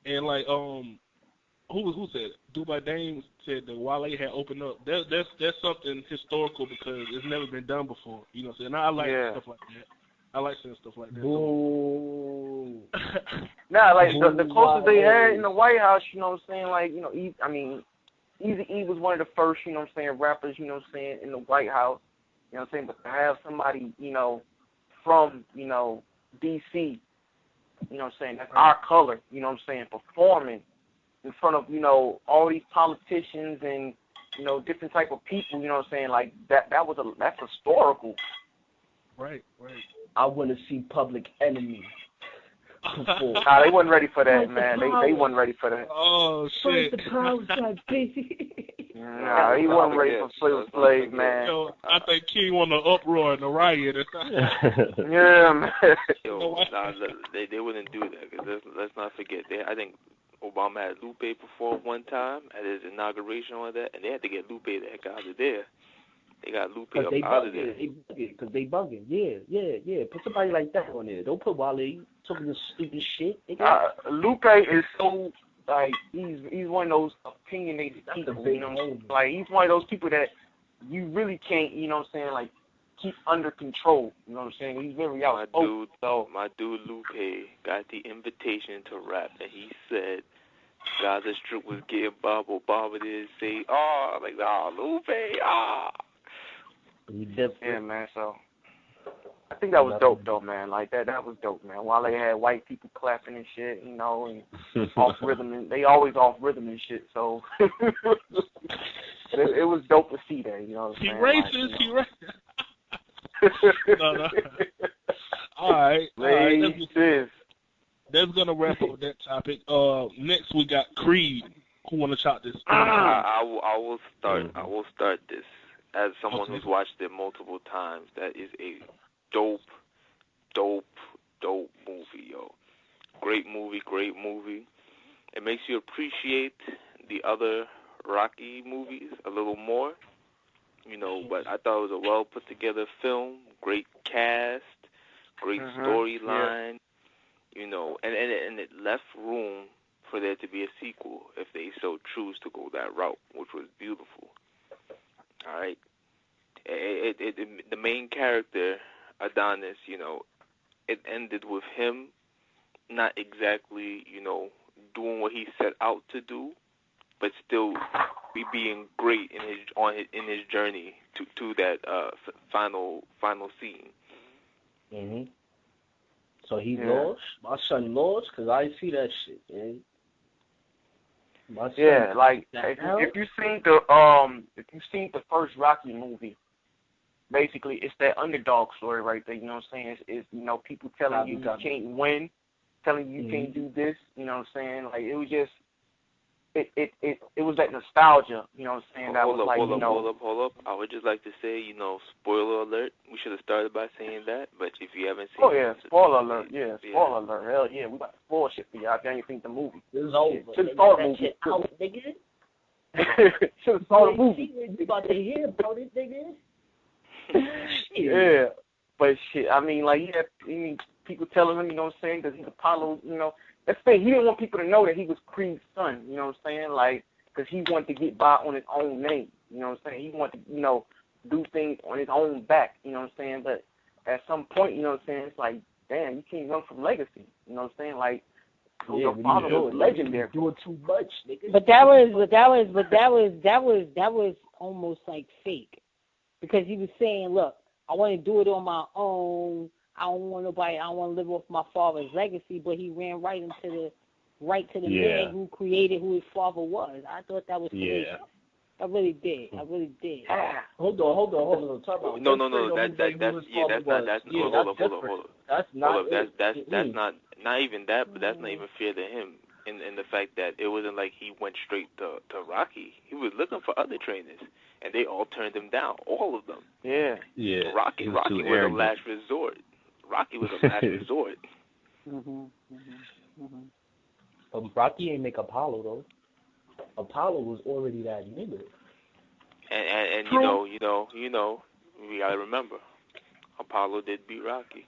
And like, who said it? Dubai Dame said that Wale had opened up. That's something historical because it's never been done before, you know what I'm saying? I like stuff like that. I like seeing stuff like that. Boo. Nah, like the closest they had in the White House, you know what I'm saying? Like, you know, Eazy-E was one of the first, you know what I'm saying, rappers, you know what I'm saying, in the White House. You know what I'm saying? But to have somebody, you know, from, you know, D.C., you know what I'm saying, that's our color, you know what I'm saying, performing in front of, you know, all these politicians and, you know, different type of people, you know what I'm saying, like, that's historical. Right. I want to see Public Enemy. Nah, they wasn't ready for that, man. They wasn't ready for that. Oh, shit. Fight the powers that be. Nah, he wasn't ready for Slave, man. Yo, I think King won the uproar and the riot. Yeah, man. Yo, nah, they wouldn't do that, because let's not forget, I think Obama had Lupe perform one time at his inauguration on that, and they had to get Lupe the heck out of there. They got Lupe up out of there. Because they bugging. Yeah. Put somebody like that on there. Don't put Wale talking this stupid shit. Lupe is so, like, he's one of those opinionated people, you know what I'm saying? Like, he's one of those people that you really can't, you know what I'm saying, like, keep under control. You know what I'm saying? He's very outspoken. My dude Lupe got the invitation to rap, and he said Gaza Strip was getting Bob. Obama didn't say, Lupe, Yeah, man, so. I think that was dope though, man. Like that was dope, man. While they had white people clapping and shit, you know, and off rhythm, and they always off rhythm and shit. So it was dope to see that, you know. What I'm saying? He racist. No. All right. That's gonna wrap up that topic. Next we got Creed. Who wanna chop this? I will start. I will start this as someone who's watched it multiple times. That is a dope movie, yo. Great movie. It makes you appreciate the other Rocky movies a little more, you know, but I thought it was a well put together film, great cast, great storyline, you know, and it left room for there to be a sequel if they so choose to go that route, which was beautiful. All right. The main character, Adonis, you know, it ended with him not exactly, you know, doing what he set out to do, but still being great in his journey to that final scene. Mhm. So he lost. My son lost because I see that shit, man. My son, like if you seen the first Rocky movie, basically it's that underdog story right there. You know what I'm saying? It's you know, people telling you can't win, telling you can't do this. You know what I'm saying? Like it was just it was that nostalgia. You know what I'm saying? Hold up. I would just like to say, you know, spoiler alert. We should have started by saying that, but if you haven't seen spoiler alert. Yeah, spoiler alert. Hell yeah, we about to spoil shit for y'all. If y'all ain't think the movie. It's over. Should have started the movie. Out, nigga. Should have started the movie. You about to hear about it, nigga? Yeah, but shit. I mean, like people telling him, you know what I'm saying, because he's Apollo, you know. That's the thing. He didn't want people to know that he was Creed's son. You know what I'm saying? Like, because he wanted to get by on his own name. You know what I'm saying? He wanted to, you know, do things on his own back. You know what I'm saying? But at some point, you know what I'm saying, it's like, damn, you can't run from legacy. You know what I'm saying? Like, your father was legendary. Doing too much, nigga. But that was almost like fake, because he was saying, look, I want to do it on my own. I don't want to live off my father's legacy, but he ran right to the man who created who his father was. I thought that was crazy. I really did. Hold on. Talk about no. That's not even that, but that's not even fair to him. In the fact that it wasn't like he went straight to Rocky. He was looking for other trainers, and they all turned him down, all of them. Yeah. Rocky was a last resort. But Rocky ain't make Apollo though. Apollo was already that nigga. And you know, we gotta remember, Apollo did beat Rocky.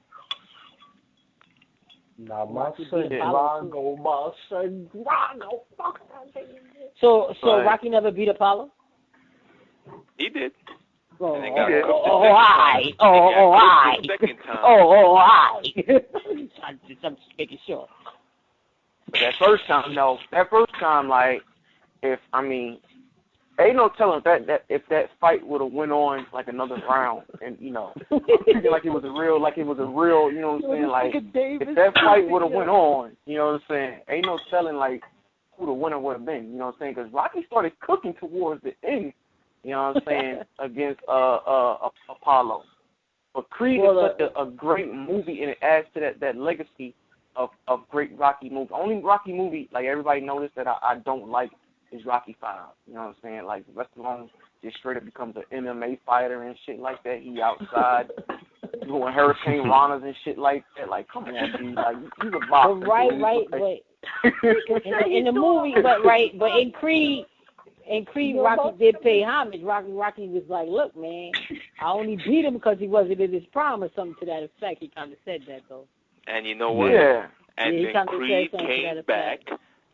Now my son Drago, fuck that nigga. So Rocky never beat Apollo? He did. Oh, I. I'm just making sure. But that first time, like, ain't no telling that if that fight would have went on like another round, and you know, I'm thinking like it was a real, you know what I'm saying? Like, if that fight would have went on, you know what I'm saying? Ain't no telling like who the winner would have been, you know what I'm saying? Because Rocky started cooking towards the end. You know what I'm saying, against Apollo. But Creed is such a great movie, and it adds to that legacy of great Rocky movies. Only Rocky movie, like everybody noticed, that I don't like is Rocky V. You know what I'm saying? Like, Stallone just straight up becomes an MMA fighter and shit like that. He outside doing hurricane ranas and shit like that. Like, come on, dude. Like, he's a boxer. In the movie, but in Creed. And Creed, Rocky did pay homage. Rocky was like, look, man, I only beat him because he wasn't in his prime or something to that effect. He kind of said that, though. And you know what? Yeah. And then Creed came back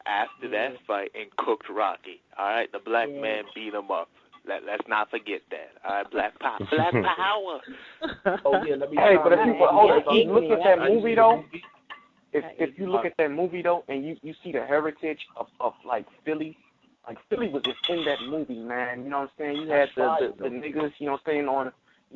after that fight and cooked Rocky. All right? The black man beat him up. Let's not forget that. All right? Black power. Oh, yeah, let me hey, but if you look at that movie, though, if you look at that movie, though, and you see the heritage of like, Philly, like, Philly was just in that movie, man. You know what I'm saying? You had the niggas, you know what I'm saying,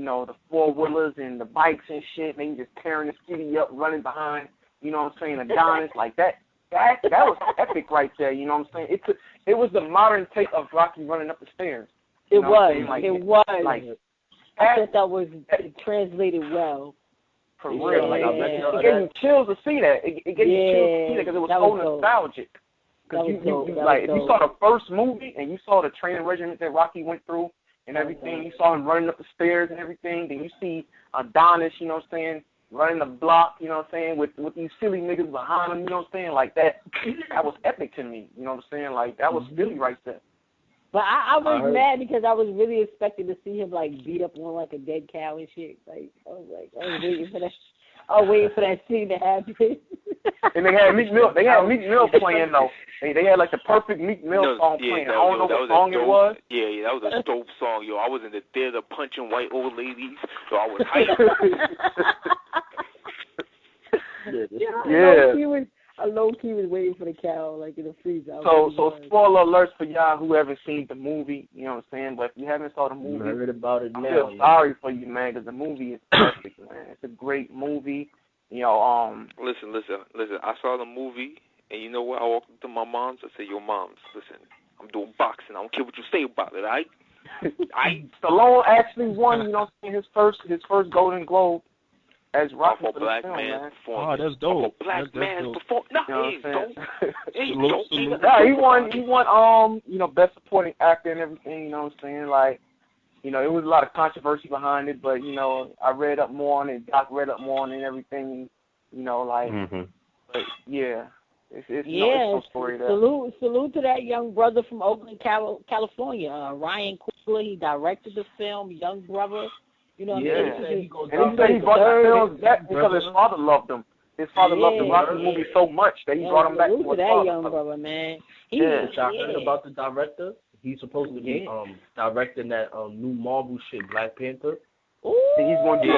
the 4-wheelers and the bikes and shit. And they just tearing the city up, running behind, you know what I'm saying, Adonis, like that. That was epic right there, you know what I'm saying? It was the modern take of Rocky running up the stairs. It was. Like, it was. Like, I thought that was translated well. For real. Like, it gave you chills to see that. It gave you chills to see that because it was so nostalgic. Because if you saw the first movie and you saw the training regimen that Rocky went through and everything, you saw him running up the stairs and everything, then you see Adonis, you know what I'm saying, running the block, you know what I'm saying, with these silly niggas behind him, you know what I'm saying, like that. That was epic to me, you know what I'm saying, like that was Philly right there. But I was mad because I was really expecting to see him like beat up on like a dead cow and shit. Like I was waiting for that. I was waiting for that scene to happen. And they had Meek Mill. They had Meek Mill playing though. They had like the perfect Meek Mill song playing. I don't know what song it was. Yeah, that was a dope song, yo. I was in the theater punching white old ladies, so I was hyped. Yeah. I low-key was waiting for the cow, like in the freezer. So spoiler alerts for y'all who haven't seen the movie, you know what I'm saying? But if you haven't saw the movie, I heard about it now. I feel sorry for you, man, because the movie is perfect, man. It's a great movie. You know, Listen. I saw the movie, and you know what? I walked up to my mom's. I said, "Yo, moms, listen, I'm doing boxing. I don't care what you say about it, all right?" Stallone actually won, you know what I'm saying, his first Golden Globe. As Rocky for black man performance. Oh, that's dope. For black man performance. No, he ain't dope. Yeah, he won, best supporting actor and everything, you know what I'm saying? Like, it was a lot of controversy behind it, but, I read up more on it, Doc read up more on it and everything, but yeah. It's some story there. Salute to that young brother from Oakland, California, Ryan Coogler. He directed the film, Young Brother. You know what I'm saying? And he said he brought the films back because his father loved him. His father loved the Rocky movie so much that he brought him back to his father. That young brother, man. I heard about the director. He's supposed to be directing that new Marvel shit, Black Panther. Ooh, he's going to do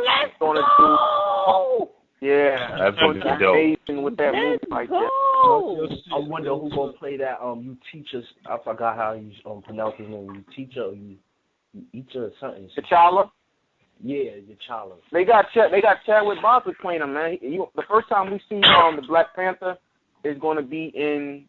let's go. Yeah, that's going to be dope. Amazing with that movie right there. I wonder who's going to play that. You teacher. I forgot how you pronounce his name. You teacher or you. Each or something. T'Challa? Yeah, T'Challa. They got Chadwick Boseman playing him, man. The first time we see the Black Panther is going to be in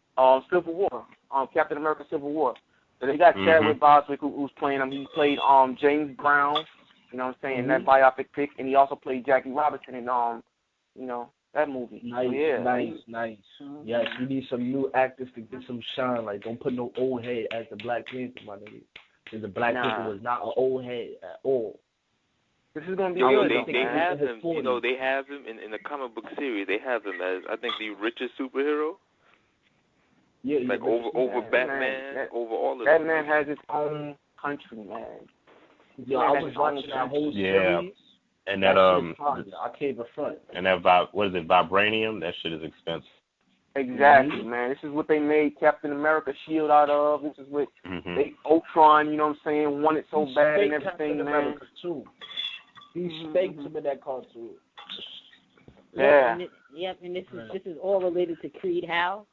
Civil War, Captain America Civil War. So they got Chadwick Boseman who's playing him. He played James Brown, you know what I'm saying, that biopic pick, and he also played Jackie Robinson in that movie. Nice, so, yeah. Nice. Yes, we need some new actors to get some shine. Like, don't put no old head as the Black Panther, my nigga. The Black Panther was not an old head at all. This is gonna be good. They have him. They have him in the comic book series. They have him as I think the richest superhero. Yeah, like over Batman, over all of that them. man has his own country, man. Yeah, I was watching that whole series. And that I can't even front. And that what is it? Vibranium. That shit is expensive. Exactly, man. This is what they made Captain America shield out of. This is what they Ultron, you know what I'm saying, wanted so bad and everything, Captain man. America too. He faked him in that cartoon. Yeah. And this is all related to Creed Howe.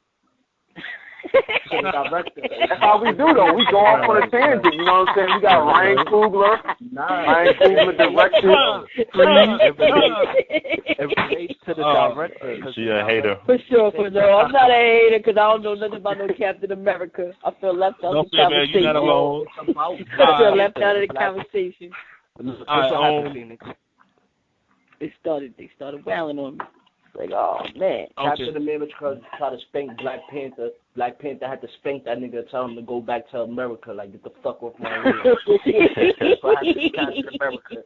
That's how we do though. We go off on a tangent, you know what I'm saying? We got Ryan Coogler. Ryan Coogler directed. It relates to the director. She a hater. For sure. I'm not a hater because I don't know nothing about no Captain America. I feel left out of the conversation. You're not alone. I feel left out of the conversation. They started wailing on me. Like, oh man. Captain America tried to spank Black Panther. Black Panther had to spank that nigga, tell him to go back to America. Like, get the fuck off my way. So I had to Captain America.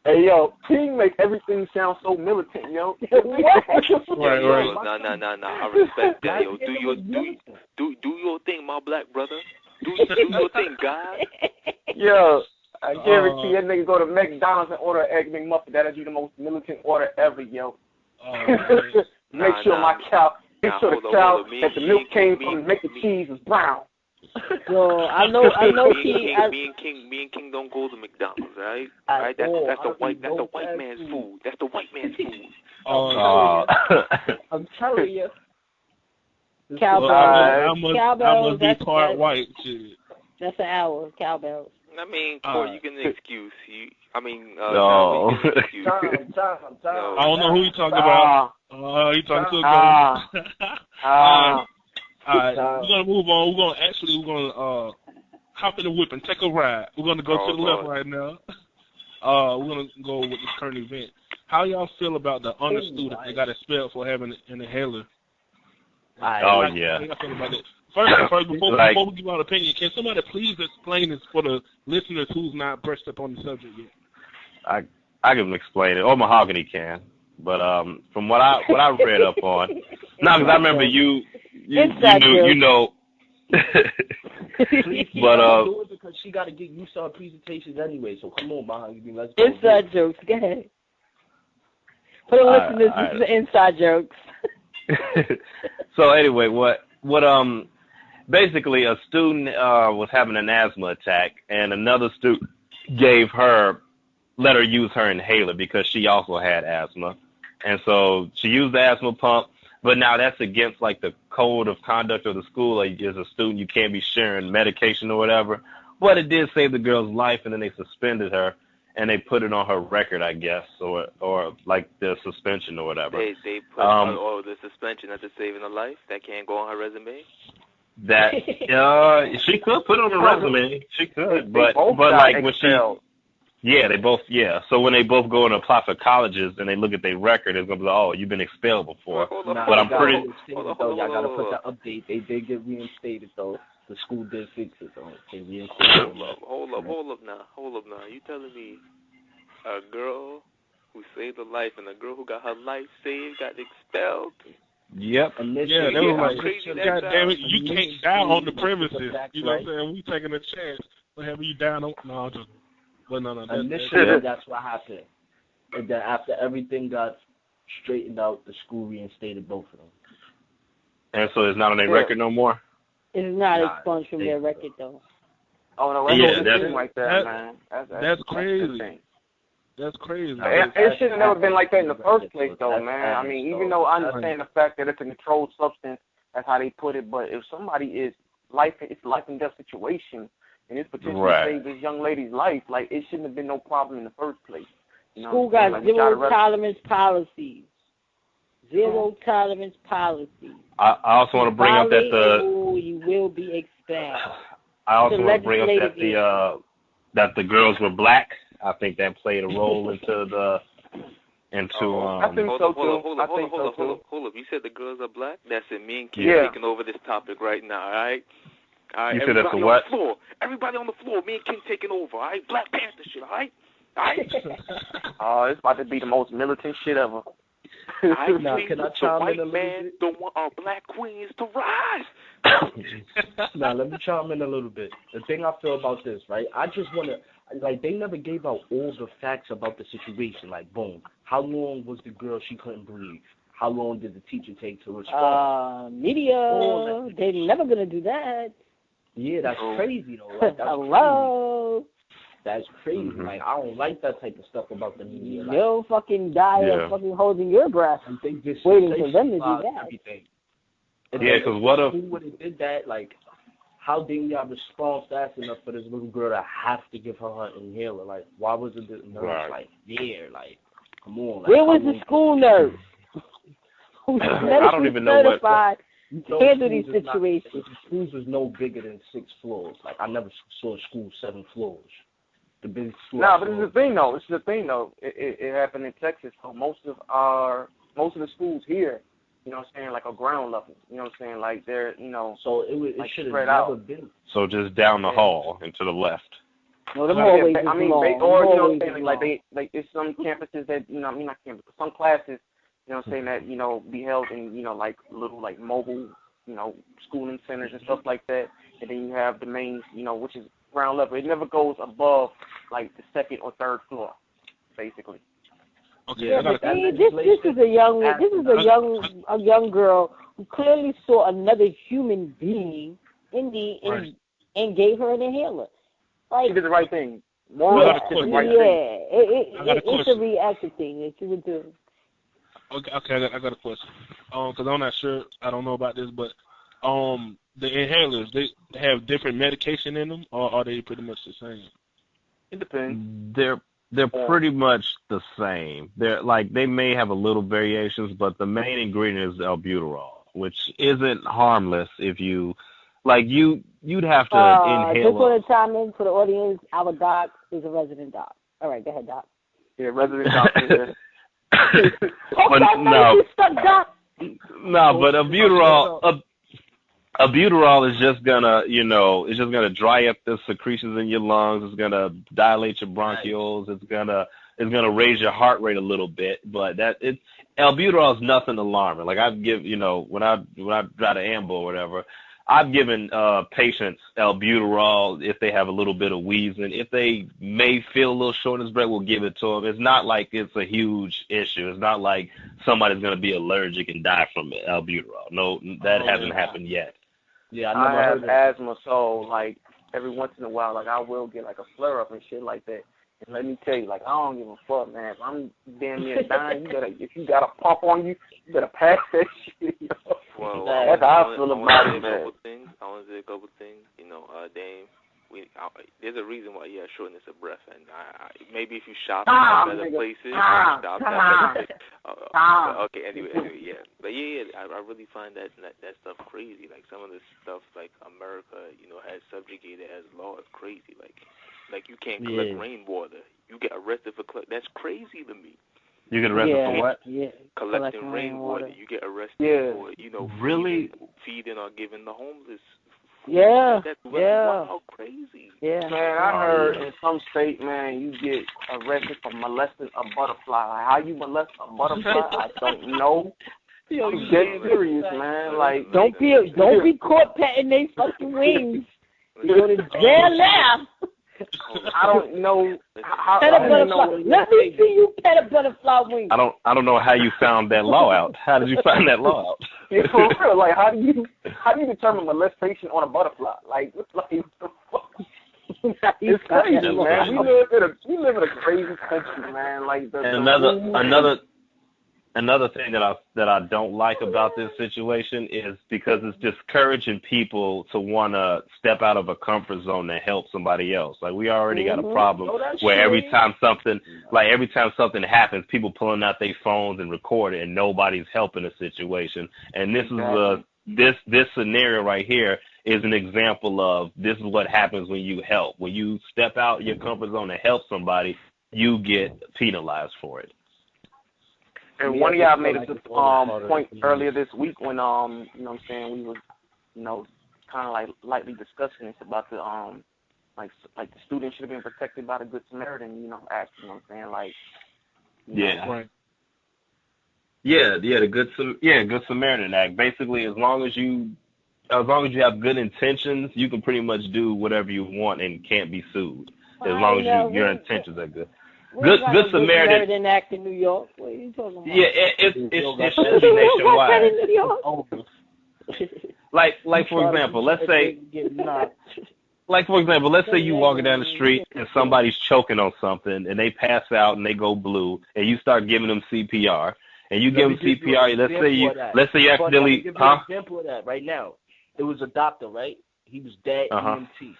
Hey yo, King make everything sound so militant, yo. Right. No. I respect that, yo. Do your thing, my black brother. Do your thing, God. Yo, I guarantee that nigga go to McDonald's and order an Egg McMuffin. That'll be the most militant order ever, yo. Make sure the cow that the milk came from to make the cheese is brown. Yo, I know. Me and King don't go to McDonald's, right? Right? That's the white man's food. That's the white man's food. I'm telling you. Cowbells. I must be part white. Shit. That's an hour. Cowbells. I mean, Court, you can excuse. No. You can excuse. Time. I don't know who you talking about. You talking to a ghost. All right, we're gonna move on. We're gonna hop in the whip and take a ride. We're gonna go to the left right now. We're gonna go with this current event. How y'all feel about the honor student that got expelled for having an inhaler? Yeah. How y'all feel about it? First, before we give our opinion, can somebody please explain this for the listeners who's not brushed up on the subject yet? I can explain it, or Mahogany can. But from what I read up on, because I remember you know. But because she got to get used to her presentations anyway. So come on, Mahogany, let's go. Inside jokes. Go ahead. For the listeners, this is the inside jokes. So anyway, what basically a student was having an asthma attack, and another student let her use her inhaler because she also had asthma. And so she used the asthma pump, but now that's against like the code of conduct of the school. Like as a student, you can't be sharing medication or whatever. But it did save the girl's life, and then they suspended her, and they put it on her record, I guess, or like the suspension or whatever. They put the suspension as a saving a life. That can't go on her resume. That she could put it on her resume. She could, but like when they both. So when they both go and apply for colleges and they look at their record, it's gonna be like, oh, you've been expelled before. But I'm pretty. Y'all gotta put the update. They did get reinstated though. The school did fix it though. They reinstated. Hold up now. You telling me a girl who saved a life and a girl who got her life saved got expelled? Yep. Yeah, they were like, God damn it, you can't die on the premises. You know what I'm saying? We taking a chance. But have you down on? No, just. Well, no. Initially, that's what happened. And then after everything got straightened out, the school reinstated both of them. And so it's not on their record no more? It's not expunged from their record, though. Oh, no, that's like that, man. That's crazy. That's crazy. It should have never been like that in the first place, though, man. I mean, even though I understand the fact that it's a controlled substance, that's how they put it, but if somebody is life and death situation, and it's potentially saved this young lady's life, like, it shouldn't have been no problem in the first place. You know, school got zero tolerance policies. Zero tolerance policy. I also want to bring up that you will be expelled. I also want to bring up that the girls were black. I think that played a role into. I think so too. Hold up. You said the girls are black? That's it. Me and Kim taking over this topic right now. All right. You said that's the what? Everybody on the floor. Me and Kim taking over. All right. Black Panther shit. All right. It's about to be the most militant shit ever. Now, can I chime in a little bit? Don't want our black queens to rise. Now, let me chime in a little bit. The thing I feel about this, right? I just want to, like, they never gave out all the facts about the situation. Like, boom, how long was the girl she couldn't breathe? How long did the teacher take to respond? Media, they're never going to do that. Yeah, that's crazy, though. Like, that's hello. Crazy. That's crazy. Mm-hmm. Like, I don't like that type of stuff about the media. Like, you'll fucking die of fucking holding your breath. They just waiting for them to do that. Everything. Because what if... Who would have did that? Like, how didn't y'all respond fast enough for this little girl to have to give her inhaler? Like, why was it the nurse, like, there? Like, come on. Like, where was the school nurse? Who's I don't even know certified to handle these situations. The schools was no bigger than 6 floors. Like, I never saw a school 7 floors. The big school. No, but this is the thing though. It happened in Texas. So most of the schools here, you know what I'm saying, like a ground level. You know what I'm saying, like they're, you know. So it like should have never out. Been. So just down the hall and to the left. No, them always or you know what I'm saying, like there's some campuses that, you know, I mean not campuses, some classes, you know what I'm saying, that, you know, be held in, you know, like little like mobile, you know, schooling centers and stuff like that. And then you have the main, you know, which is ground level. It never goes above like the 2nd or 3rd floor, basically. Okay. Yeah, but this is a young girl who clearly saw another human being and gave her an inhaler. Like, she did the right thing. It's a reactive thing that you would do. Okay, I got a question. Because I'm not sure, I don't know about this, but the inhalers, they have different medication in them, or are they pretty much the same? It depends. They're pretty much the same. They're like they may have a little variations, but the main ingredient is albuterol, which isn't harmless if you like you'd have to inhale. Just want to chime in for the audience. Our doc is a resident doc. All right, go ahead, doc. Yeah, resident doctor. But albuterol is just gonna, it's just gonna dry up the secretions in your lungs. It's gonna dilate your bronchioles. It's gonna raise your heart rate a little bit. But albuterol is nothing alarming. Like I've when I try to amble or whatever, I've given patients albuterol if they have a little bit of wheezing. If they may feel a little shortness of breath, we'll give it to them. It's not like it's a huge issue. It's not like somebody's going to be allergic and die from albuterol. No, that hasn't happened yet. Yeah, I have asthma, so like every once in a while, like I will get like a flare up and shit like that. And let me tell you, like I don't give a fuck, man. If I'm damn near dying, if you got a pump on you, you better pass that shit. Well, that's how I feel about it, man. I want to say a couple things. Dame, there's a reason why you have shortness of breath, and maybe if you shop at better places, okay. Anyway, yeah. But I really find that stuff crazy. Like some of the stuff, like America, has subjugated as law is crazy. Like you can't collect rainwater. You get arrested for that's crazy to me. You get arrested for what? Yeah. Collecting rainwater. You get arrested for, really feeding or giving the homeless. Yeah. That's wow, crazy. Yeah. Man, I heard in some state, man, you get arrested for molesting a butterfly. Like, how you molest a butterfly? I don't know. I'm dead serious, man. Like, don't be caught petting they fucking wings. You go to jail now. I don't know how. Pet a butterfly. Let me see you pet a butterfly wing. I don't know how you found that law out. How did you find that law out? Yeah, for real. Like, how do you determine molestation on a butterfly? Like, what the fuck? It's crazy, man. We live in a crazy country, man. Like another thing that I don't like about this situation is because it's discouraging people to want to step out of a comfort zone and help somebody else. Like we already got a problem where every time something happens, people pulling out their phones and record it, and nobody's helping the situation. And this is this scenario right here is an example of this is what happens when you help. When you step out your comfort zone and help somebody, you get penalized for it. And one of y'all made a good point earlier this week when you know what I'm saying, we was kind of like lightly discussing this about the like the student should have been protected by the Good Samaritan act, you know what I'm saying, like right. Yeah, the Good Samaritan Act. Basically, as long as you have good intentions, you can pretty much do whatever you want and can't be sued as long as your intentions are good. Good Samaritan Act in New York. What are you talking about? Yeah, it should be nationwide. Like for example, let's say you walking down the street and somebody's choking on something and they pass out and they go blue and you start giving them CPR and you give them CPR. Let's say you accidentally. Give you an example of that right now. It was a doctor, right? He was dead EMT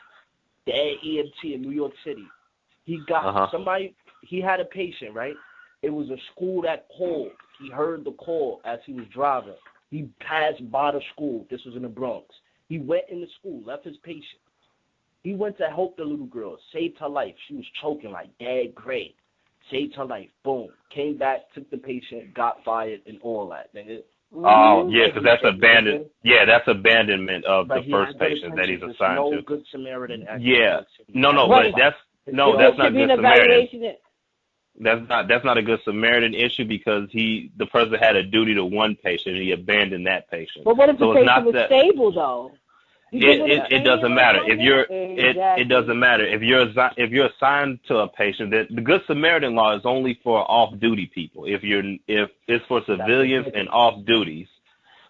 in New York City. He got somebody. He had a patient, right? It was a school that called. He heard the call as he was driving. He passed by the school. This was in the Bronx. He went in the school, left his patient. He went to help the little girl, saved her life. She was choking like dead gray. Saved her life. Boom. Came back, took the patient, got fired, and all that. Oh, yeah, because that's abandonment. Yeah, that's abandonment of the first patient that he's assigned to. No Good Samaritan act. Yeah. No, but that's not Good Samaritan. That's not a Good Samaritan issue because the person had a duty to one patient and he abandoned that patient. But what if the patient was stable though? It doesn't matter it doesn't matter if you're assigned to a patient. That the Good Samaritan law is only for off-duty people. If it's for civilians and off duties.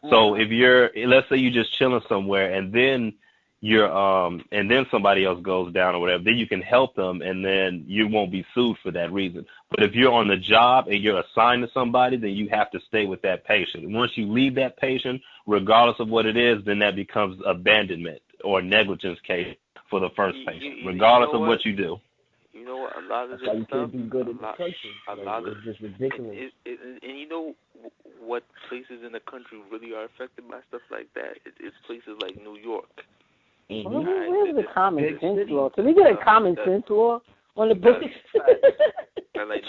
So let's say you're just chilling somewhere and then and then somebody else goes down or whatever, then you can help them and then you won't be sued for that reason. But if you're on the job and you're assigned to somebody, then you have to stay with that patient. And once you leave that patient, regardless of what it is, then that becomes abandonment or negligence case for the first patient, regardless of what you do. You know what? A lot of That's this why you stuff. can't do good in the country. It's just ridiculous. And you know what places in the country really are affected by stuff like that? It's places like New York. Well, where's the common sense law? Can we get a common sense law on the books? Like,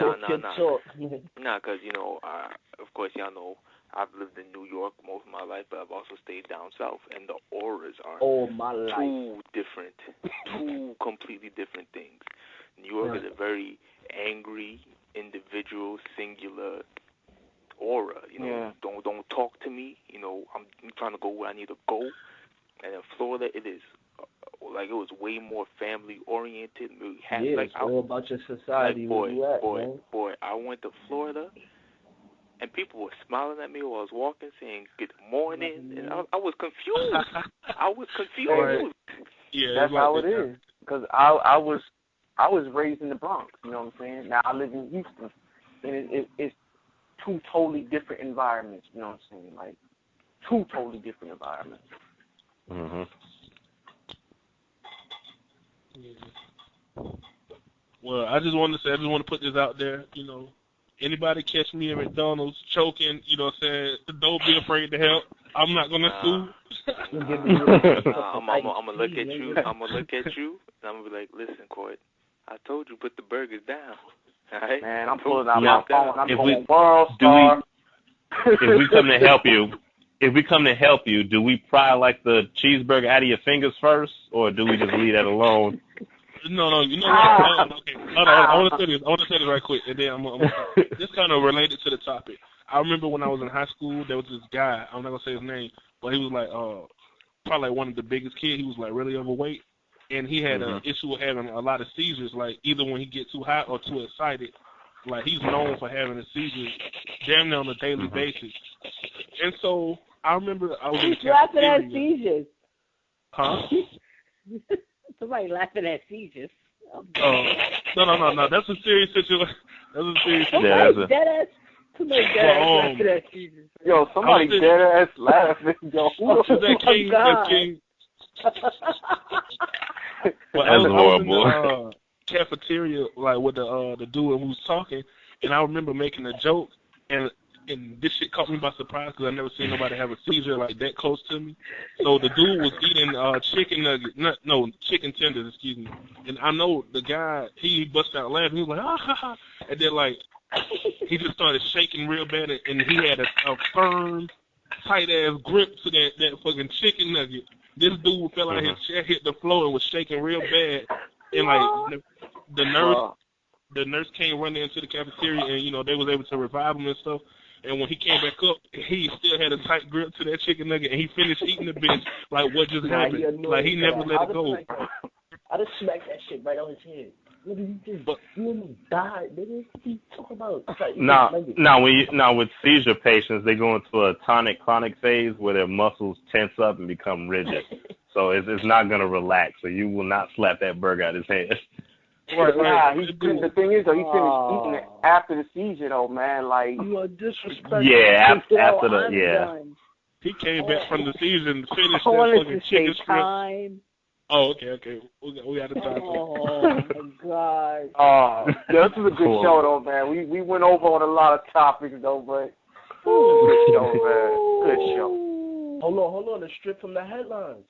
nah, because, you know, of course, y'all know, I've lived in New York most of my life, but I've also stayed down south, and the auras are two completely different things. New York is a very angry, individual, singular aura. You know, don't talk to me. You know, I'm trying to go where I need to go. And in Florida, it is it was way more family oriented. It's all about your society. Like, boy, I went to Florida. And people were smiling at me while I was walking, saying good morning, and I was confused. Yeah, that's how it is. Because I was raised in the Bronx. You know what I'm saying? Now I live in Houston, and it's two totally different environments. You know what I'm saying? Like two totally different environments. Mhm. Well, I just want to put this out there. You know, anybody catch me at McDonald's choking, you know what I'm saying? Don't be afraid to help. I'm not gonna sue. I'm gonna look at you. I'm gonna look at you, and I'm gonna be like, "Listen, Court, I told you put the burgers down." All right? Man, I'm pulling out my phone. I'm going If we come to help you, do we pry like the cheeseburger out of your fingers first, or do we just leave that alone? No, you know what? Okay. I want to say this right quick, and then this kind of related to the topic. I remember when I was in high school, there was this guy. I'm not gonna say his name, but he was like probably like one of the biggest kids. He was like really overweight, and he had an issue with having a lot of seizures. Like either when he get too hot or too excited. Like he's known for having a seizure damn near on a daily basis. And so I remember I was in the laughing at seizures. Huh? Somebody laughing at seizures. No. That's a serious situation. That's a serious situation. Somebody dead ass laughing at seizures. Yo, somebody dead ass laughing. Yo, that King. Well, I was in the cafeteria, like with the dude who was talking, and I remember making a joke, and this shit caught me by surprise because I never seen nobody have a seizure like that close to me. So the dude was eating chicken tenders, excuse me. And I know the guy, he busted out laughing. He was like, ah, ha, ha. And then, like, he just started shaking real bad, and he had a firm, tight-ass grip to that fucking chicken nugget. This dude fell out his chair, hit the floor, and was shaking real bad. And, like, the nurse came running into the cafeteria, and, you know, they was able to revive him and stuff. And when he came back up, he still had a tight grip to that chicken nugget, and he finished eating the bitch like what just happened. Like he never let it go. I just smacked that shit right on his head. What did you do? You almost died, nigga. What are you talking about? Now with seizure patients, they go into a tonic-clonic phase where their muscles tense up and become rigid. So it's not gonna relax. So you will not slap that burger out his head. Right. The thing is, though, he finished eating it after the seizure, though, man. Like, you are disrespectful. Yeah, after the done. He came back from the seizure and finished that fucking chicken strip. Oh, okay. We got to talk. Oh my God. This is a good show, though, man. We went over on a lot of topics, though, but good show, man. Good show. Hold on. The strip from the headlines.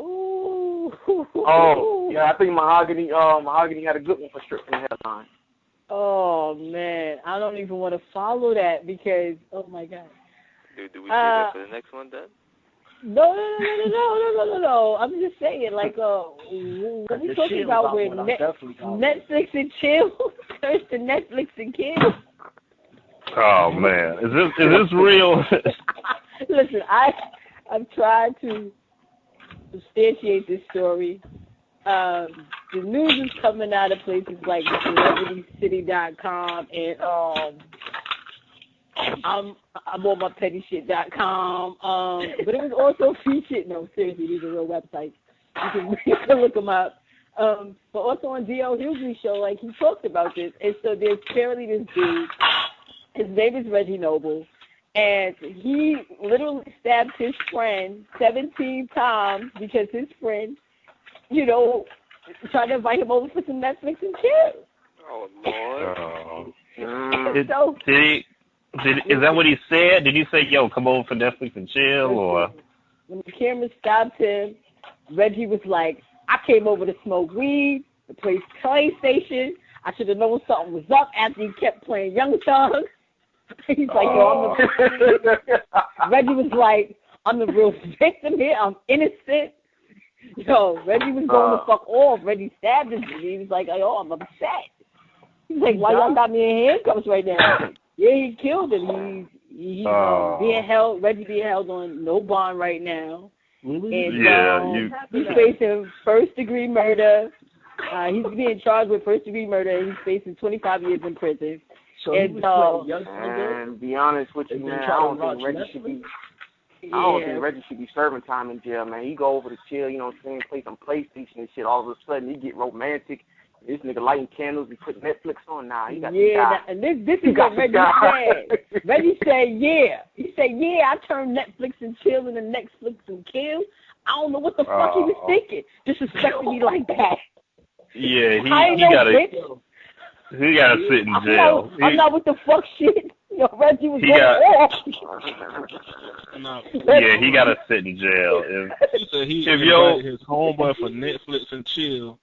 Ooh. Oh, yeah, I think Mahogany had a good one for strip from the headline. Oh, man. I don't even want to follow that because, oh, my God. Do we do that for the next one, then? No. I'm just saying, like, when we talking about where Netflix and chill turns to Netflix and kill. Oh, man. Is this real? Listen, I've tried to substantiate this story. The news is coming out of places like CelebrityCity.com and I'm on my pettyshit.com. But it was also featured. No, seriously, these are real websites. You can look them up. But also on D.L. Hughley's show, like he talked about this. And so there's apparently this dude. His name is Reggie Noble. And he literally stabbed his friend 17 times because his friend, you know, Trying to invite him over for some Netflix and chill. Oh Lord. Is that what he said? Did he say, "Yo, come over for Netflix and chill," or? When the camera stopped him, Reggie was like, "I came over to smoke weed, to play PlayStation. I should have known something was up after he kept playing Young Thug." He's like, "Yo, Reggie was like, I'm the real victim here. I'm innocent." Yo, Reggie was going to fuck off. Reggie stabbed him. He was like, "Yo, I'm upset." He's like, "Why y'all got me in handcuffs right now?" Yeah, he killed him. He's being held. Reggie being held on no bond right now. And he's facing first-degree murder. He's being charged with first-degree murder, and he's facing 25 years in prison. So and be honest with you, man, I don't think Reggie should be. I don't think Reggie should be serving time in jail, man. He go over to chill, you know what I'm saying, play some PlayStation and shit. All of a sudden, he get romantic. This nigga lighting candles, he put Netflix on. Nah, he got to die. And this is what Reggie said. Reggie said, yeah. He said, yeah, I turned Netflix and chill into Netflix and kill. I don't know what the fuck he was thinking. Disrespecting me like that. Yeah, he gotta sit in jail. I'm not with the fuck shit. Yo, Reggie was Yeah, he gotta sit in jail. He said he invited his homeboy for Netflix and chill.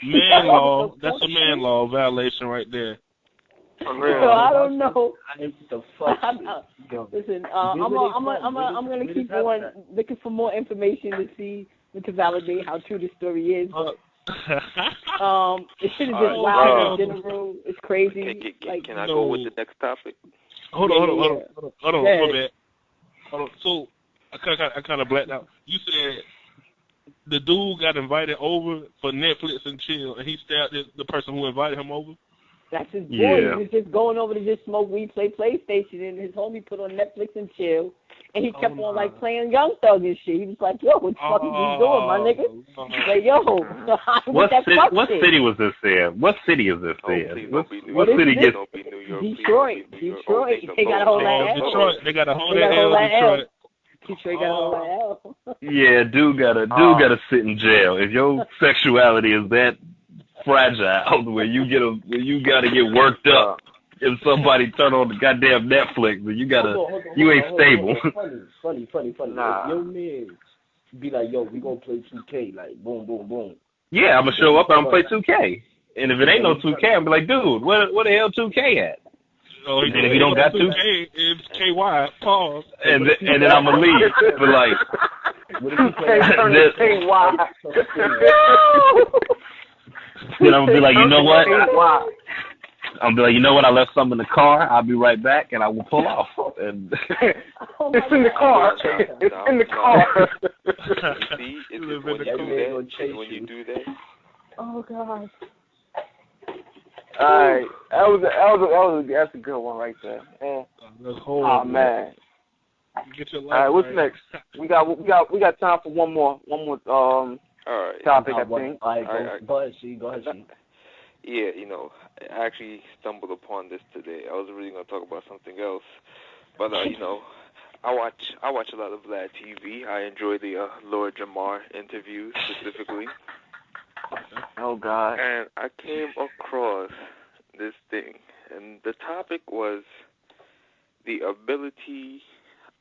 Man law, that's a man law violation right there. So I don't know. Listen, I'm gonna keep on looking for more information to see to validate how true the story is. It should have just wild in the room. It's crazy. Can I go with the next topic? Hold on. So I kind of blacked out. You said the dude got invited over for Netflix and chill, and he stabbed the person who invited him over? That's his boy. He was just going over to just smoke weed, play PlayStation, and his homie put on Netflix and chill. And he kept on, like, playing Young Thug and shit. He was like, yo, what the fuck is you doing, my nigga? He's like, yo, what city was this in? What city is this in? What city gets... Detroit. They got a whole lot of Detroit. They got a whole lot of Detroit. Detroit got a whole lot of L. Yeah, dude gotta sit in jail. If your sexuality is that fragile where you gotta get worked up if somebody turn on the goddamn Netflix, but you ain't stable. Funny. Nah. If your man be like, yo, we gonna play 2K, like boom, boom, boom. Yeah, I'm gonna show up and I'm gonna play 2K. And if it ain't no 2K, I'm be like, dude, where the hell 2K at? Oh, and if you don't got 2K, it's KY. Pause. And then I'm gonna leave. But like, then I'm gonna be like, you know what? I'm gonna be like, you know what? I left something in the car. I'll be right back, and I will pull off. And it's in the car. It's in the car. See, it's when you do that. Oh God. All right, that's a good one right there. Oh man. Get your life. All right, what's next? We got time for one more all right. topic, I think. All right, go ahead, she. Yeah, I actually stumbled upon this today. I was really gonna talk about something else, but I watch a lot of Vlad TV. I enjoy the Lord Jamar interviews specifically. Oh God! And I came across this thing, and the topic was the ability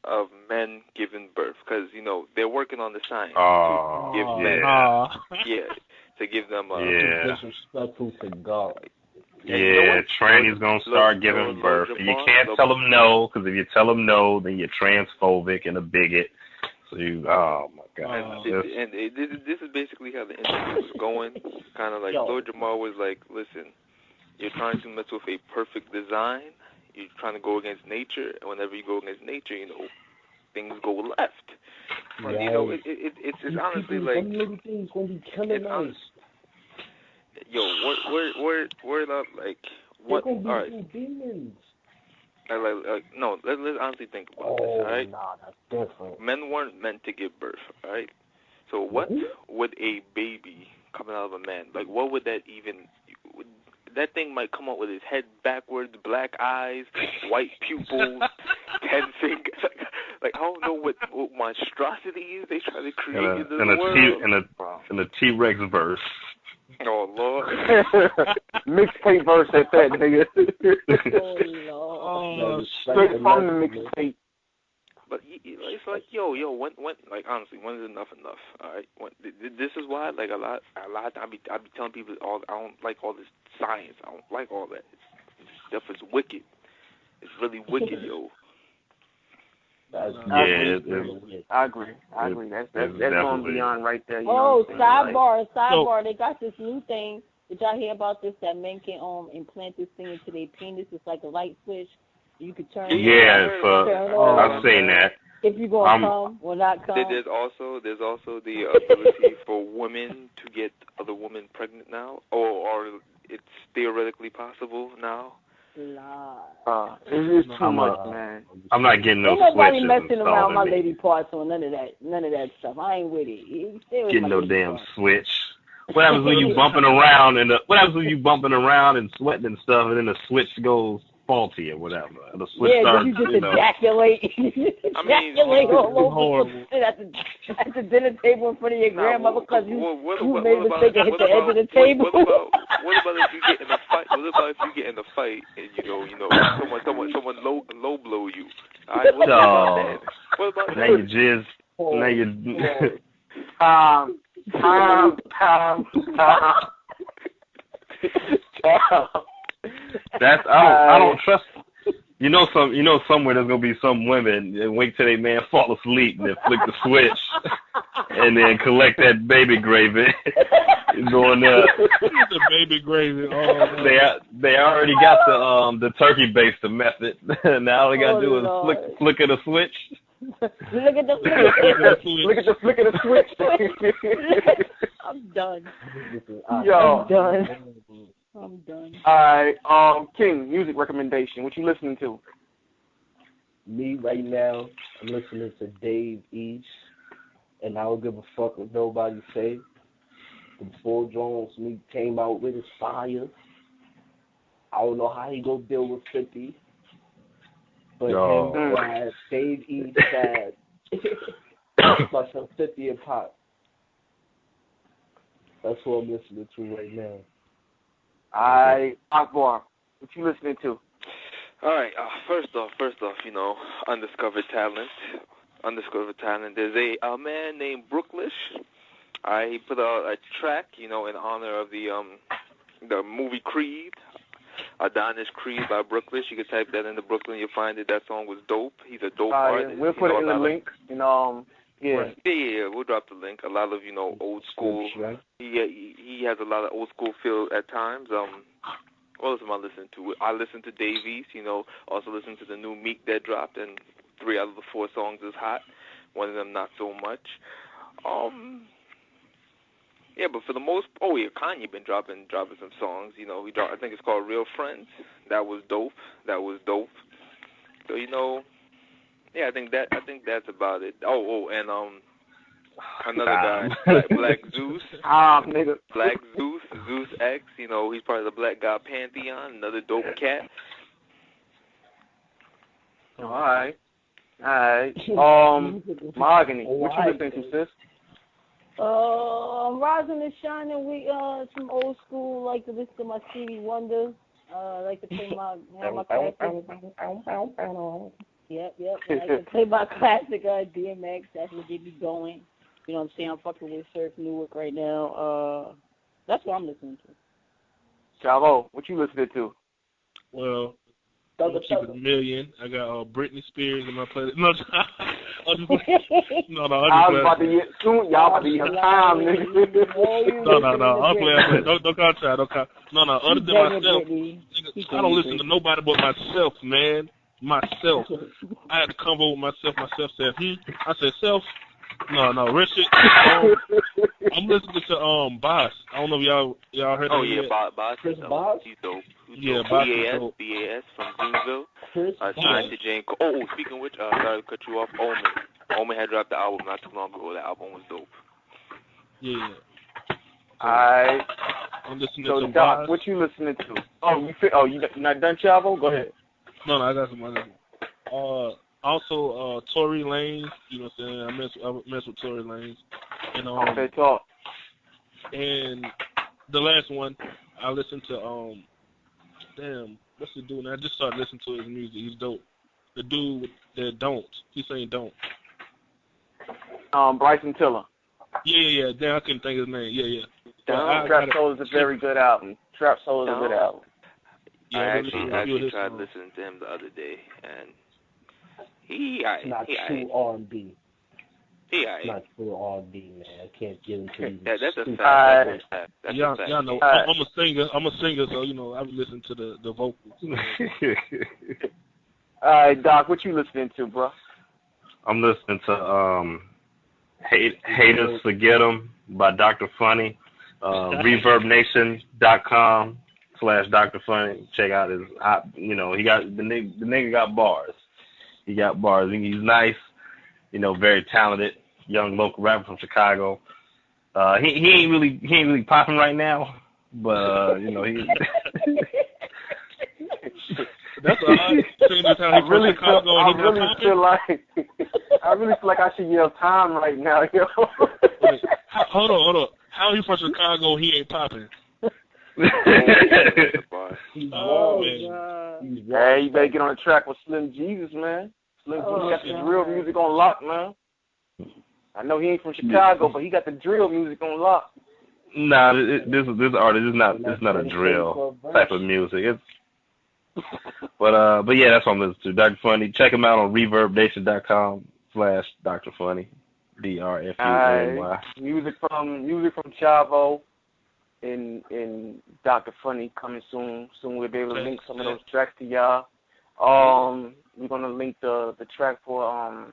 of men giving birth, because they're working on the science to give men, to give them disrespectful to God. Yeah, tranny's gonna start giving birth. You can't tell them no, because if you tell them no, then you're transphobic and a bigot. So oh my God. And this is basically how the interview was going. Kind of like Lord Jamar was like, listen, you're trying to mess with a perfect design. You're trying to go against nature, and whenever you go against nature, things go left. Right. It's honestly like some little things gonna be killing us. Word up, like what? They're gonna be all right. demons. No, let's honestly think about this, all right? Nah, that's different. Men weren't meant to give birth, all right? So what would a baby coming out of a man, like what would that even, that thing might come out with his head backwards, black eyes, white pupils, 10 fingers. Like I don't know what monstrosities they try to create in this world. In a T-Rex verse. Oh Lord. Mixtape verse at that, nigga. Oh Lord. Straight from the mixtape. But it's like, when, like honestly, when is enough? All right, this is why, like a lot of time, I be telling people, I don't like all this science. I don't like all that. Stuff is wicked. It's really wicked, yo. I agree. That's going beyond right there. You know sidebar. So, they got this new thing. Did y'all hear about this? That men can implant this thing into their penis. It's like a light switch. You could turn. I've seen that. If you're gonna come or not come. There's also the ability for women to get other women pregnant now, or it's theoretically possible now. It's too much, man. I'm not getting no ain't nobody switches messing around my me. lady parts or none of that stuff. I ain't with it. Getting no damn switch. What happens when you bumping around and sweating and stuff, and then the switch goes faulty or whatever? The switch starts, you just ejaculate. Ejaculate all over at the dinner table in front of your grandmother because you made a mistake and hit the edge of the table. What about if you get in a fight? What about if you get in a fight and someone low blow you? All right, what about that? What about that? Now you jizz. Now you. Time. That's I don't trust. Somewhere there's gonna be some women and wait till they man fall asleep and then flick the switch and then collect that baby gravy. Going the baby gravy. Oh, they already got the turkey baster method. Now all they gotta do is flick of the switch. Look at the flick of the switch. I'm done. Yo. I'm done. All right, King, music recommendation. What you listening to? Me right now, I'm listening to Dave East, and I don't give a fuck what nobody say. The Four Drones me came out with his fire. I don't know how he gonna deal with 50, but Dave East had plus some 50 and pop. That's what I'm listening to right now. Akbar, what you listening to? All right. First off, undiscovered talent. There's a man named Brooklish. He put out a track, in honor of the movie Creed. Adonis Creed by Brooklish. You can type that into Brooklyn, you'll find it. That song was dope. He's a dope artist. We'll put it in the link. Yeah, we'll drop the link. A lot of, old school. He has a lot of old school feel at times. What else am I listening to? I listen to Dave East, also listen to the new Meek that dropped, and 3 out of the 4 songs is hot. One of them not so much. Yeah, but for the most, Kanye been dropping some songs. He dropped, I think it's called Real Friends. That was dope. So yeah, I think that's about it. And another guy, Black Zeus. Nigga. Black Zeus X. He's part of the Black God Pantheon. Another dope cat. All right. Mahogany. What you listening to, sis? I'm rising and shining with some old school. Like to listen to my Stevie Wonder. Like to play my classic. Yep. I like to play my classic DMX. That's what get me going. You know what I'm saying? I'm fucking with Surf Newark right now. That's what I'm listening to. Chavo, what you listening to? Well, I'm keep it a million. I got Britney Spears in my playlist. No, I was about to get soon. Y'all about to get time, nigga. No. I'll play. Don't try. No. Other than myself, I don't listen to nobody but myself, man. Myself. I had to come over with myself. Myself said, I said, self. No, real shit. I'm listening to Boss. I don't know if y'all heard of him yet. Boss. Chris Boss? He's dope. Yeah, Boss. BAS from Greenville. Signed to Jane. Speaking of which, sorry to cut you off. Omen had dropped the album not too long ago. The album was dope. Yeah. Alright. I'm listening to Doc, Boss. What you listening to? You not done, Chavo? Go ahead. No, I got some other. Also, Tory Lanez, you know what I'm saying? I mess with Tory Lanez. And Okay, talk. And the last one, I listened to damn, what's the dude? I just started listening to his music. He's dope. The dude that don't. He's saying don't. Bryson Tiller. Yeah. Damn, I couldn't think of his name. Yeah. Trap Soul is a very good album. Trap Soul is a good album. I actually tried listening to him the other day, and not true R&B. It's not true R&B, man. I can't get into these. That's a fact. That's a fact. Y'all know, I'm a singer, so you know I listen to the vocals. All right, Doc, what you listening to, bro? I'm listening to Haters Forget 'Em by Dr. Funny. ReverbNation.com/Dr. Funny. Check out his, he got the nigga got bars. He got bars. He's nice, very talented, young local rapper from Chicago. He ain't really popping right now, but he. That's odd. I really feel like I should yell time right now, yo. Wait, hold on. How he from Chicago? He ain't popping. Hey, you better get on the track with Slim Jesus, man. Slim Jesus got the drill music on lock, man. I know he ain't from Chicago, but he got the drill music on lock. Nah, this artist is not a drill type of music. But yeah, that's what I'm listening to. Dr. Funny. Check him out on ReverbNation.com/Dr. Funny. DrFUNY. Music from Chavo and Dr. Funny coming soon. Soon we'll be able to link some of those tracks to y'all. We're gonna link the track for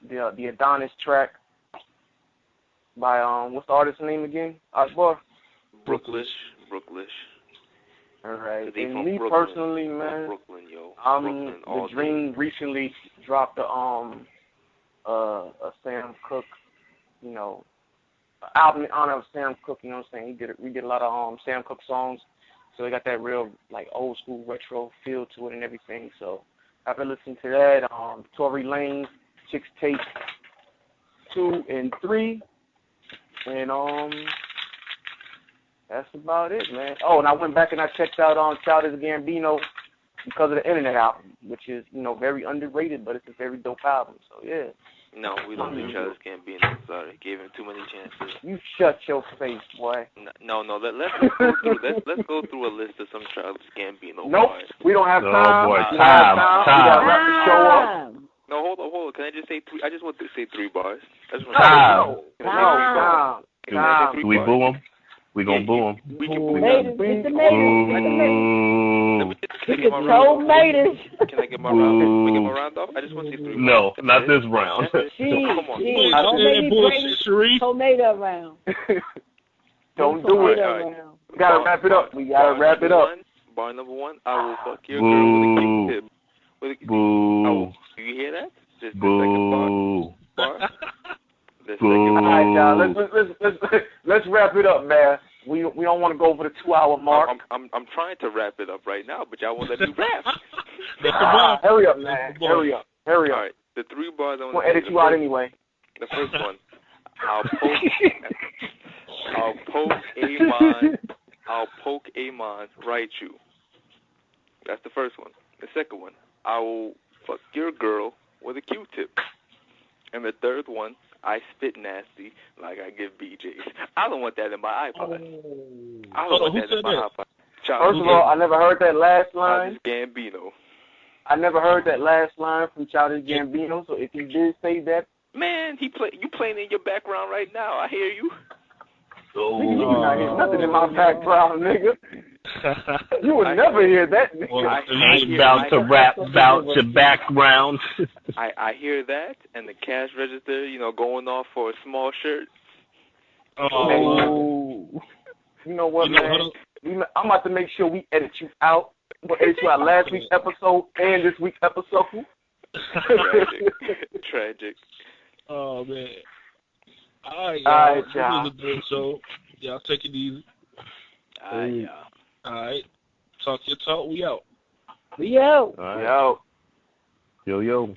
the Adonis track by what's the artist's name again? Akbar? Brooklish. All right. And me Brooklyn. personally, man, Brooklyn, yo. The Dream recently dropped a Sam Cooke, album in honor of Sam Cooke. You know what I'm saying? We did a lot of Sam Cooke songs, so they got that real like old school retro feel to it and everything. So I've been listening to that. Tory Lanez, Chicks Tape 2 and 3, and that's about it, man. Oh, and I went back and I checked out Childish Gambino because of the Internet album, which is, very underrated, but it's a very dope album. So, yeah. No, we don't do Childish Gambino. Sorry, gave him too many chances. You shut your face, boy. No. Let's go through a list of some Childish Gambino. Nope, bars. we don't have time. Boy, We got to wrap the show up. No, hold on. Can I just say 3? I just want to say 3 bars. No. Do we boo him? We gonna boo him. We can boo him. Can I get my round off? I just want to say 3 bars. No, not this round. Come on. Don't make me bring tomato round. Don't do it. We gotta wrap it up. Bar number 1, I will fuck your girl with a Q-tip. Boo. Do you hear that? Just Boo. the second bar. All right, y'all. Let's wrap it up, man. We don't want to go over the 2-hour mark. I'm trying to wrap it up right now, but y'all won't let me rap. Hurry up, man. Hurry up. All right, the 3 bars I want to edit you out anyway. The first one, I'll poke Amon, write you. That's the first one. The second one, I will fuck your girl with a Q-tip. And the third one, I spit nasty like I give BJs. I don't want that in my iPod. I don't want that in my iPod. First of all, I never heard that last line. Childish Gambino. I never heard that last line from Childish Gambino, so if you did say that... Man, you playing in your background right now. I hear you. Nigga, you not hear nothing in my background, nigga. You would never hear that, nigga. Well, I'm about to rap about your background. I hear that, and the cash register, going off for a small shirt. Oh. You know what, man? I'm about to make sure we edit you out. We'll edit you out last week's episode and this week's episode. Tragic. Oh, man. All right, y'all. This was a good show. Y'all take it easy. All right, y'all. All right. Talk your talk. We out. We out. Yo. Yo.